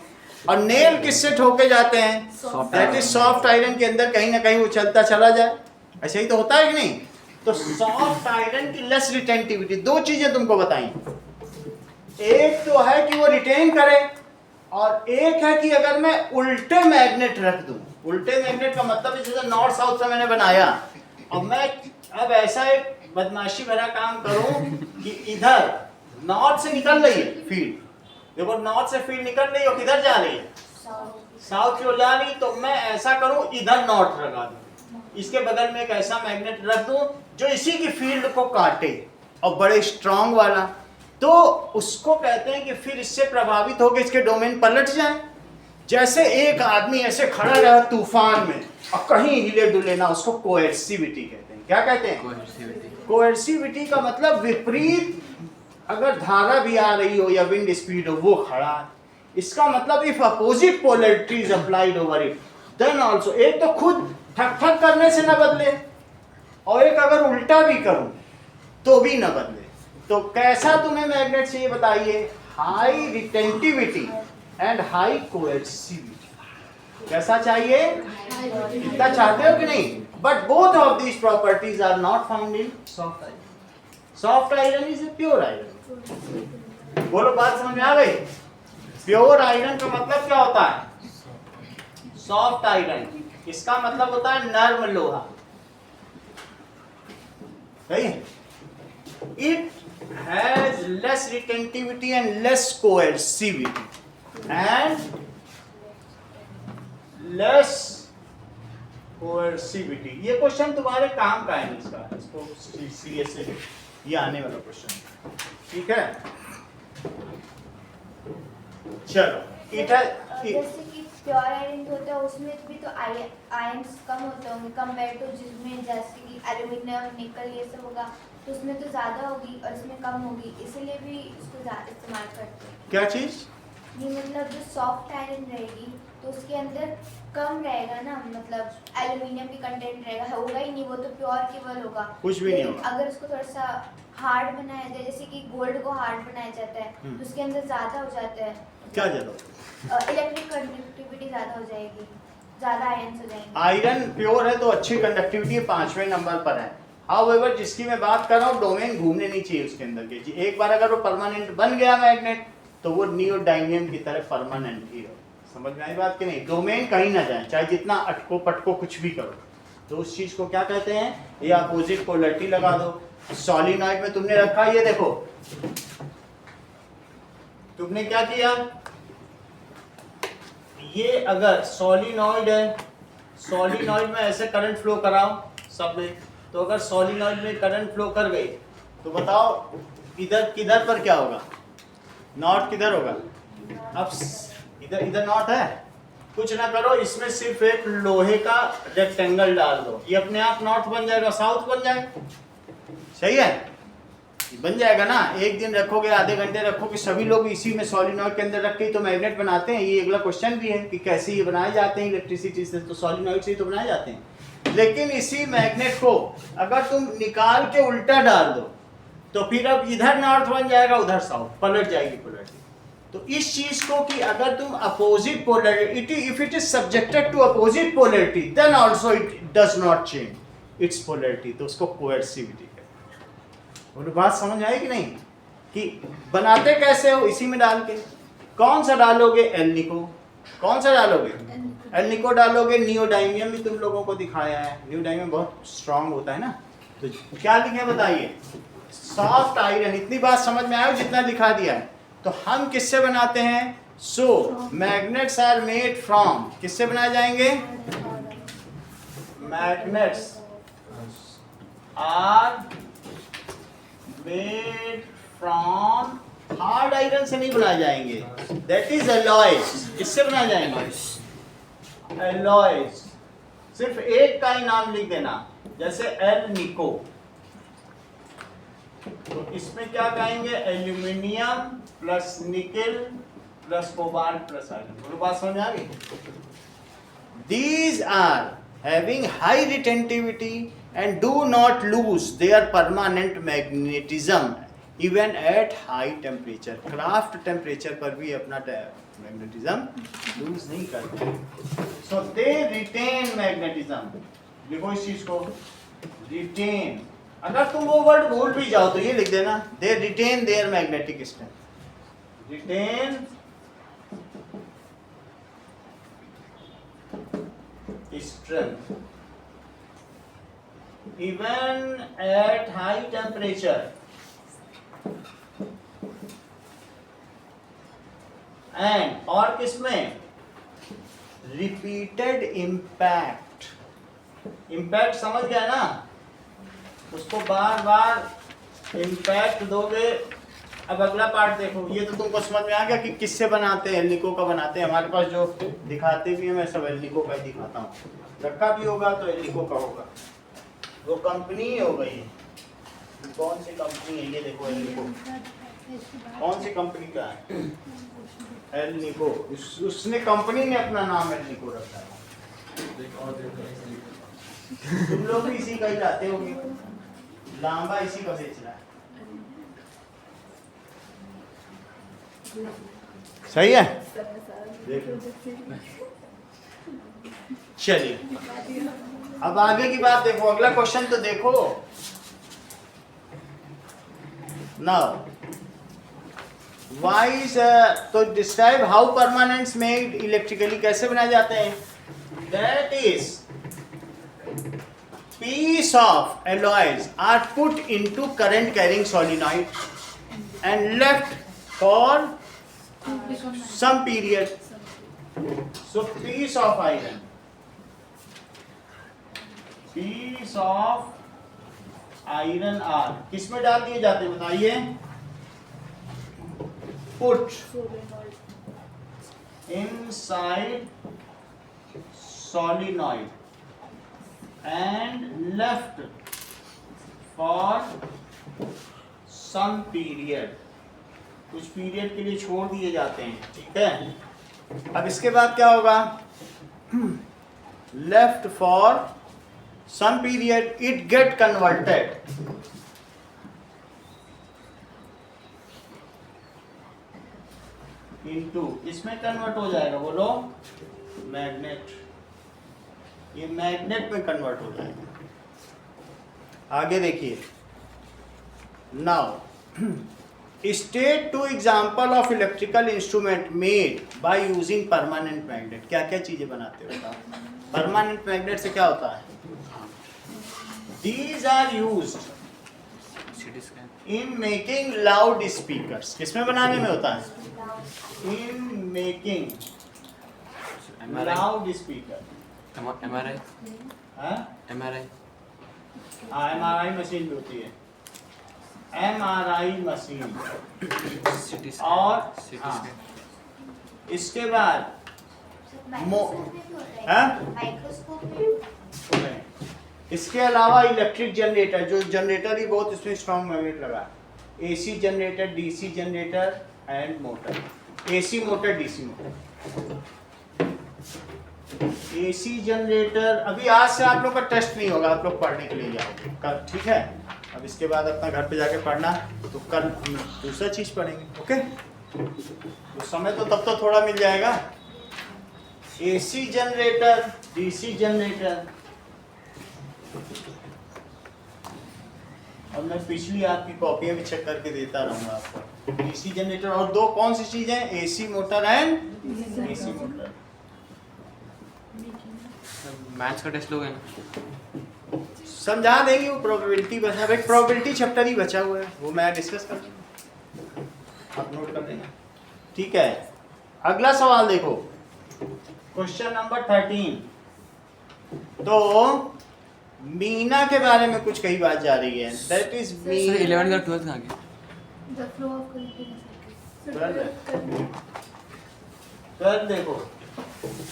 S2: और नेल किससे ठोके जाते हैं? दैट इज सॉफ्ट आयरन के अंदर कहीं ना कहीं वो चलता चला जाए। ऐसे ही तो होता है कि नहीं? तो सॉफ्ट आयरन की लेस रिटेंटिविटी। दो चीजें तुमको बताई, एक तो है कि वो रिटेन करे, और एक है कि अगर मैं उल्टे मैग्नेट रख दूं। उल्टे मैग्नेट का मतलब है जैसे नॉर्थ साउथ से मैंने बनाया, और मैं अब ऐसा एक बदमाशी भरा काम करूं कि इधर नॉर्थ से निकल रही है फील्ड, देखो नॉर्थ से फील्ड निकल रही है और किधर जा रही है? साउथ की ओर जा रही। तो मैं ऐसा करूं, इधर नॉर्थ लगा दूं, इसके बगल में एक ऐसा मैग्नेट रख दूं जो इसी की फील्ड को काटे और बड़े स्ट्रांग वाला। तो उसको कहते हैं कि फिर इससे प्रभावित होकर इसके डोमेन पलट जाए। जैसे एक आदमी ऐसे खड़ा रहा तूफान में और कहीं हिले डुले ना, उसको कोएर्सिविटी कहते हैं। क्या कहते हैं? कोएर्सिविटी का मतलब विपरीत अगर धारा भी आ रही हो या विंड स्पीड हो, वो खड़ा। इसका मतलब if opposite polarity is applied over it then also. एक तो खुद ठक ठक करने से न बदले, और एक अगर उल्टा भी करूं तो भी न बदले। तो कैसा तुम्हें मैग्नेट चाहिए बताइए? High retentivity and high coercivity. कैसा चाहिए? इतना चाहते हो कि नहीं? But both of these properties are not found in soft iron. Soft iron is a pure iron. बोलो, बात समझ में आ गई? प्योर आयरन का मतलब क्या होता है? सॉफ्ट आयरन, इसका मतलब होता है नर्म लोहा। सही है? It has less retentivity and less coercivity and less coercivity. ये क्वेश्चन तुम्हारे काम का है, इसको सीरियस से ये आने वाला क्वेश्चन। ठीक है, चलो।
S4: जैसे कि प्योर आयरन होता है उसमें भी तो आयन्स कम होते होंगे कंपेयर टू जिसमें जैसे कि एल्यूमिनियम, निकल ये सब होगा, तो उसमें तो ज़्यादा होगी और इसमें कम होगी, इसलिए भी इसको ज़्यादा इस्तेमाल करते हैं।
S2: क्या चीज़?
S4: ये मतलब जो सॉफ्ट आयरन रहेगी तो उसके अंदर कम रहेगा ना, मतलब एल्यूमिनियम की कंटेंट रहेगा, होगा ही नहीं, वो तो प्योर केवल होगा,
S2: कुछ भी नहीं
S4: लेकिन
S2: होगा।
S4: अगर उसको थोड़ा सा हार्ड बनाया जाए, जैसे कि गोल्ड को हार्ड बनाया जाता है तो उसके अंदर ज़्यादा हो जाता है,
S2: क्या ज़्यादा?
S4: इलेक्ट्रिक कंडक्टिविटी ज़्यादा हो जाएगी, ज़्यादा आयन्स हो जाएंगे।
S2: आयरन प्योर है तो अच्छी कंडक्टिविटी 5वें नंबर पर है। हाउएवर जिसकी मैं बात कर रहा हूँ डोमेन घूमने नहीं चाहिए उसके अंदर के जी। एक बार अगर वो परमानेंट बन गया मैग्नेट तो वो नियोडाइमियम की तरह परमानेंट ही हो। समझ में आई बात कि नहीं? डोमेन कहीं ना जाए, चाहे जितना अटको पटको कुछ भी करो। तो उस चीज को क्या कहते हैं? ये अपोजिट पोलैरिटी लगा दो। सॉलिनॉइड में तुमने रखा, ये देखो तुमने क्या किया, ये अगर सॉलिनॉइड है, सॉलिनॉइड में ऐसे करंट फ्लो कराओ सब में, तो अगर सॉलिनॉइड में करंट फ्लो कर गई तो बताओ इधर किधर पर क्या होगा? नॉट किधर होगा? अब इधर इधर नॉट है, कुछ ना करो, इसमें सिर्फ एक लोहे का रेक्टेंगल डाल दो, ये अपने आप नॉर्थ बन जाएगा, साउथ बन जाएगा। सही है, बन जाएगा ना। एक दिन रखोगे, आधे घंटे रखोगे, सभी लोग इसी में सॉलिनॉइड के अंदर रख के तो मैग्नेट बनाते हैं। ये अगला क्वेश्चन भी है कि कैसे ये बनाए जाते हैं इलेक्ट्रिसिटी से, तो सॉलिनॉइड से ही तो बनाए जाते हैं। लेकिन इसी मैग्नेट को अगर तुम निकाल के उल्टा डाल दो तो फिर अब इधर नॉर्थ बन जाएगा, उधर साउथ, पलट जाएगी पोलैरिटी। तो इस चीज को कि अगर तुम opposite polarity, if it is subjected to opposite polarity then also it does not change its polarity, तो उसको कोएर्सिविटी कहते हैं। और बात समझ आई कि नहीं? कि बनाते कैसे हो? इसी में डाल के। कौन सा डालोगे? एल्निको। कौन सा डालोगे? एल्निको डालोगे। नियोडाइमियम भी तुम लोगों को दिखाया है, नियोडाइमियम बहुत स्ट्रांग होता है ना। तो क्या लिखे बताइए? Soft iron. इतनी बात समझ में आया जितना दिखा दिया है। तो हम किससे बनाते हैं? So magnets are made from, किससे बनाए जाएंगे? Magnets are made from, hard iron से नहीं बनाए जाएंगे, दैट इज एलॉयज। इससे बनाए जाएंगे एलॉयज। सिर्फ एक का ही नाम लिख देना, जैसे एल्निको। तो इसमें क्या कहेंगे? Aluminium plus nickel plus cobalt plus iron. पूरी बात समझ आ गई? These are having high retentivity and do not lose their permanent magnetism even at high temperature. Craft temperature पर भी अपना magnetism lose नहीं करते। So they retain magnetism. देखो इस चीज को, retain। अगर तुम वो वर्ड भूल भी जाओ तो ये लिख देना, they retain their magnetic strength. Retain strength even at high temperature and और किसमें? repeated impact। impact समझ गया ना? उसको बार बार इम्पैक्ट दोगे। अब अगला पार्ट देखो, ये तो तुमको समझ में आ गया कि किससे बनाते हैं, एल्निको का बनाते हैं। हमारे पास जो दिखाते भी हैं मैं सब एल्निको का ही दिखाता हूँ, रखा भी होगा तो एल्निको का होगा। वो कंपनी ही हो गई, कौन सी कंपनी है ये देखो, एल्निको कौन सी कंपनी का है? एल्निको। उसने कंपनी ने अपना नाम एल्निको रखा है। तुम लोग भी इसी का ही लाते होगे, लांबा इसी का बेच रहा है। सही है? चलिए अब आगे की बात देखो, अगला क्वेश्चन तो देखो। नाउ वाइज तो डिस्क्राइब हाउ परमानेंट्स मेड इलेक्ट्रिकली, कैसे बनाए जाते हैं? That is piece of alloys are put into current carrying solenoid and left for some period. So piece of iron, piece of iron are किस में डाल दिए जाते हैं बताइए? Put inside solenoid and left for some period, कुछ period के लिए छोड़ दिए जाते हैं। ठीक है, अब इसके बाद क्या होगा, left for some period it get converted into, इसमें कन्वर्ट हो जाएगा, बोलो मैग्नेट, ये मैग्नेट में कन्वर्ट हो जाएगा। आगे देखिए, now state two example of electrical instrument made by using permanent magnet. क्या क्या चीजें बनाते हो बताओ? परमानेंट मैग्नेट से क्या होता है? These are used
S1: CT scan
S2: in making loud speakers. किसमें बनाने में होता है? In making loud speaker.
S1: MRI MRI
S2: MRI machine भी होती है, MRI मशीन।
S1: सिटी
S2: और
S1: सिटी
S2: हाँ,
S1: स्कैन
S2: इसके बाद
S4: माइक्रोस्कोप में
S2: इसके अलावा इलेक्ट्रिक जनरेटर, जो जनरेटर ही बहुत इसमें स्ट्रॉन्ग मैग्नेट लगा, AC generator, DC generator and motor. AC motor, DC motor. AC generator अभी आज से आप लोग का टेस्ट नहीं होगा, आप लोग पढ़ने के लिए जाओगे कल, ठीक है? अब इसके बाद अपना घर पे जाके पढ़ना, तो कल दूसरा चीज पढ़ेंगे, ओके? तो समय तो तब तो थोड़ा मिल जाएगा। AC जनरेटर, DC जनरेटर, और मैं पिछली आपकी कॉपियां भी चेक करके देता रहूंगा आपको। DC जनरेटर और दो कौन सी चीज है? AC motor and DC motor.
S1: Maths का टेस्ट लोगे ना?
S2: समझा देंगे, वो प्रोबेबिलिटी बचा, एक प्रोबेबिलिटी चैप्टर ही बचा हुआ है, वो मैं डिस्कस कर दूंगा, आप नोट कर देंगे, ठीक है? अगला सवाल देखो, क्वेश्चन नंबर 13। तो मीना के बारे में कुछ कही बात जा रही है, दैट इज
S1: सर
S2: मीना।
S1: 11 का 12 कहाँ गया?
S3: The flow of current in a circuit.
S2: कर देखो,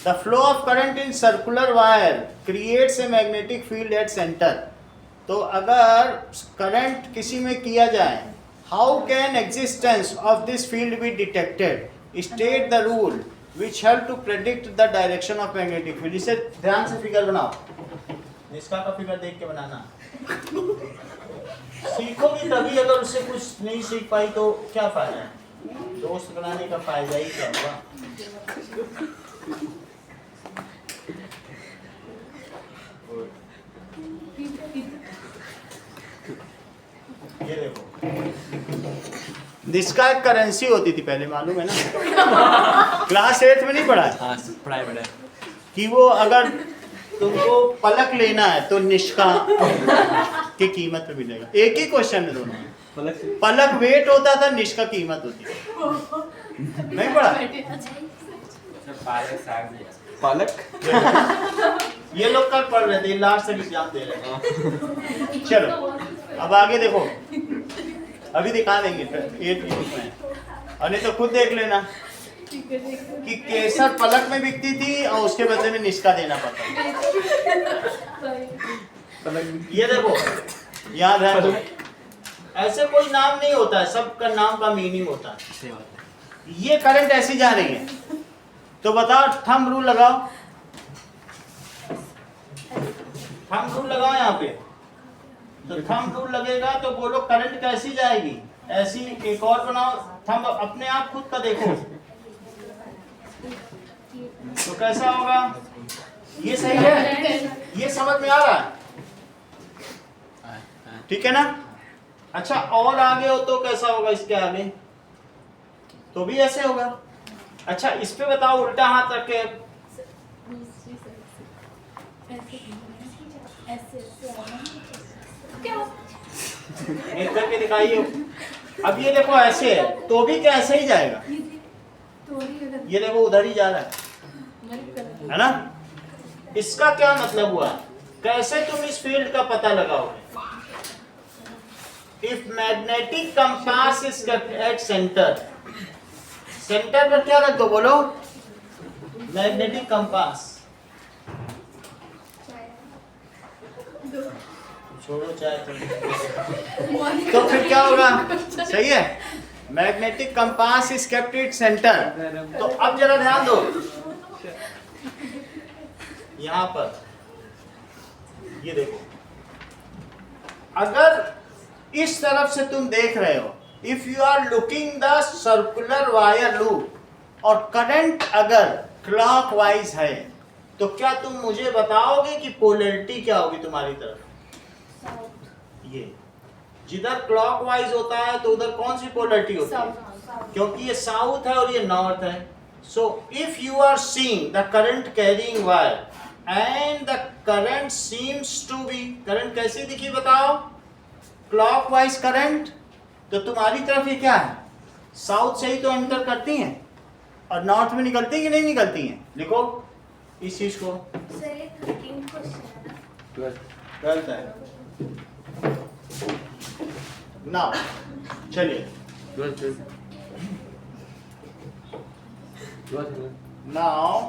S2: the flow of current in circular wire creates a magnetic field at center। तो अगर करंट किसी में किया जाए, how can existence of this field be detected? State the rule which help to predict the direction of magnetic field। इसे ध्यान से figure बनाओ, इसका का फिगर देख के बनाना। सीखोगी तभी, अगर उससे कुछ नहीं सीख पाई तो क्या फायदा है? दोस्त बनाने का फायदा ही क्या हुआ? ये देखो, जिसका एक करेंसी होती थी पहले, मालूम है ना? क्लास 8 में नहीं पढ़ा है?
S1: हाँ पढ़ाई पढ़ाई
S2: कि वो अगर तुमको पलक लेना है तो निष्का की कीमत पे मिलेगा। एक ही क्वेश्चन है दोनों, पलक वेट होता था, निष्का कीमत होती है। नहीं पढ़ा?
S1: पालक
S2: ये लोग कल पढ़ रहे थे, लास्ट तक एग्जाम दे रहे हैं। चलो अब आगे देखो, अभी दिखा देंगे 8 में, और नहीं तो खुद देख लेना कि केसर पलक में बिकती थी और उसके बदले में निष्का देना पड़ता। ये देखो, याद है, ऐसे कोई नाम नहीं होता है, सबका नाम का मीनिंग होता है। ये करंट ऐसी जा रही है, तो बताओ, थंब रूल लगाओ, थंब रूल लगाओ यहाँ पे। तो थंब रूल लगेगा तो बोलो करंट कैसी जाएगी, ऐसी। एक और बनाओ, थंब अपने आप खुद का देखो, तो कैसा होगा? ये सही है? ये समझ में आ रहा है? ठीक है ना? अच्छा, और आगे हो तो कैसा होगा? इसके आगे तो भी ऐसे होगा। अच्छा, इस पे बताओ, उल्टा हाथ रख के, एक करके दिखाइए। अब ये देखो ऐसे है, तो भी कैसे ही जाएगा? ये देखो उधर ही जा रहा है ना? इसका क्या मतलब हुआ? कैसे तुम इस फील्ड का पता लगाओगे? If magnetic compass is kept at centre, centre पर क्या रख दो, बोलो? Magnetic compass. छोड़ो चाहे तो फिर क्या होगा? सही है? Magnetic compass is kept it centre. तो अब जरा ध्यान दो, यहां पर ये देखो, अगर इस तरफ से तुम देख रहे हो, if you are looking the circular wire loop और करंट अगर क्लॉकवाइज है, तो क्या तुम मुझे बताओगे कि पोलैरिटी क्या होगी तुम्हारी तरफ? ये जिधर क्लॉकवाइज होता है तो उधर कौन सी पोलैरिटी होती है? क्योंकि ये साउथ है और ये नॉर्थ है। So if you are seeing the current carrying wire and the current seems to be, current कैसी दिखी बताओ? क्लॉकवाइज करंट, तो तुम्हारी तरफ ये क्या है? साउथ से ही तो एंटर करती हैं और नॉर्थ में निकलती है कि नहीं निकलती हैं? लिखो इस चीज को।
S4: सर ये 13 क्वेश्चन है ना?
S2: गलत है। नाउ चलिए, नाउ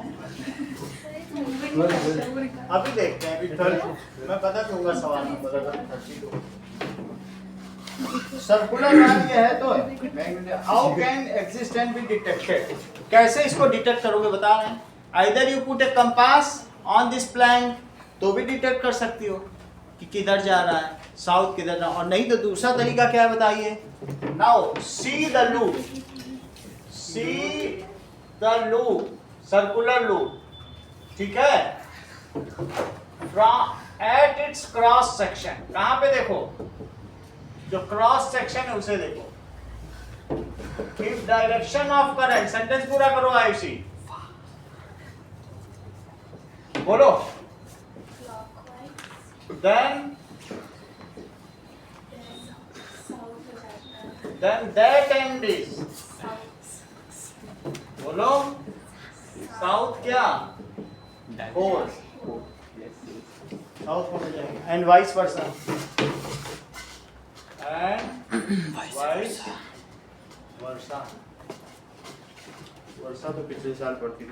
S2: अभी देखते हैं, अभी 12 मैं बता दूंगा सवाल नंबर अगर 32। सर्कुलर लाइन ये है तो how can exist and be detected, कैसे इसको डिटेक्ट करोगे बता रहे हैं। Either you put a compass on this plank, तो भी डिटेक्ट कर सकती हो कि किधर जा रहा है, साउथ किधर, और नहीं तो दूसरा तरीका क्या है बताइए। Now see the loop, see the loop, circular loop, ठीक है, from at its cross section, कहां पे देखो, जो क्रॉस सेक्शन है उसे देखो। इफ डायरेक्शन ऑफ करंट, सेंटेंस पूरा करो आयुषी, बोलो। then that end is, बोलो, साउथ क्या? फोर, साउथ हो जाएगा, and vice versa, and vice versa, Varsha तो पिछले साल पढ़ती थी।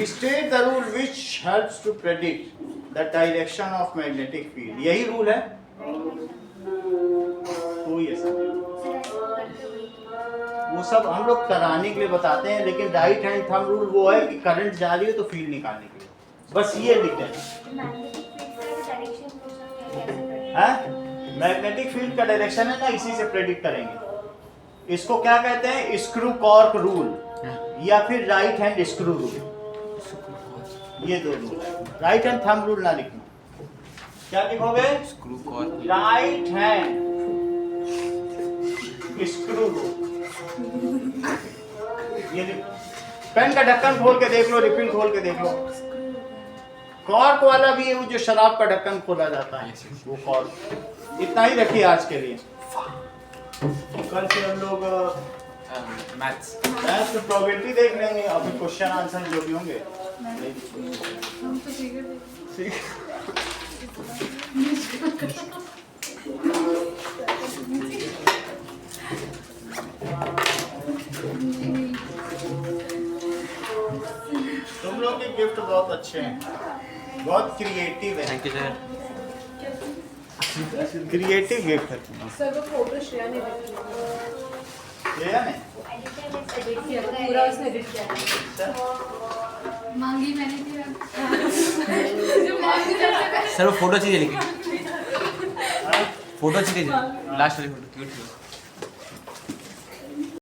S2: State the rule which helps to predict the direction of magnetic field, यही रूल है। तो ये सब वो सब हम लोग कराने के लिए बताते हैं, लेकिन राइट हैंड थंब रूल वो है कि करंट जा रही है तो फील्ड निकालने के लिए, बस ये लिख दें। मैग्नेटिक फील्ड का डायरेक्शन है ना, इसी से प्रेडिक्ट करेंगे। इसको क्या कहते हैं? स्क्रू कॉर्क रूल या फिर राइट हैंड स्क्रू रूल, ये दो रूल है। राइट हैंड थंब रूल ना लिखना, क्या लिखोगे?
S1: Screw cork,
S2: right hand screw rule. ये पेन का ढक्कन खोल के देख लो, रिफिल खोल के देख लो। कॉर्क वाला भी है वो जो शराब का ढक्कन खोला जाता है, वो कॉर्क। इतना ही रखिए आज के लिए। कल से हम लोग
S1: मैथ्स
S2: तो प्रोबेबिलिटी देख लेंगे और फिर क्वेश्चन आंसर जो भी होंगे।
S3: हम तो ठीक
S2: तुम लोग के गिफ्ट बहुत अच्छे हैं, बहुत क्रिएटिव है।
S1: Thank you sir.
S2: Creative gift है।
S3: सर वो फोटो श्रेया ने देखी,
S2: श्रेया ने
S3: पूरा उसने एडिट किया, मांगी मैंने थी जो मांगी
S1: सर वो फोटो चाहिए, लेकिन फोटो चाहिए, लास्ट वाली फोटो क्यूट थी।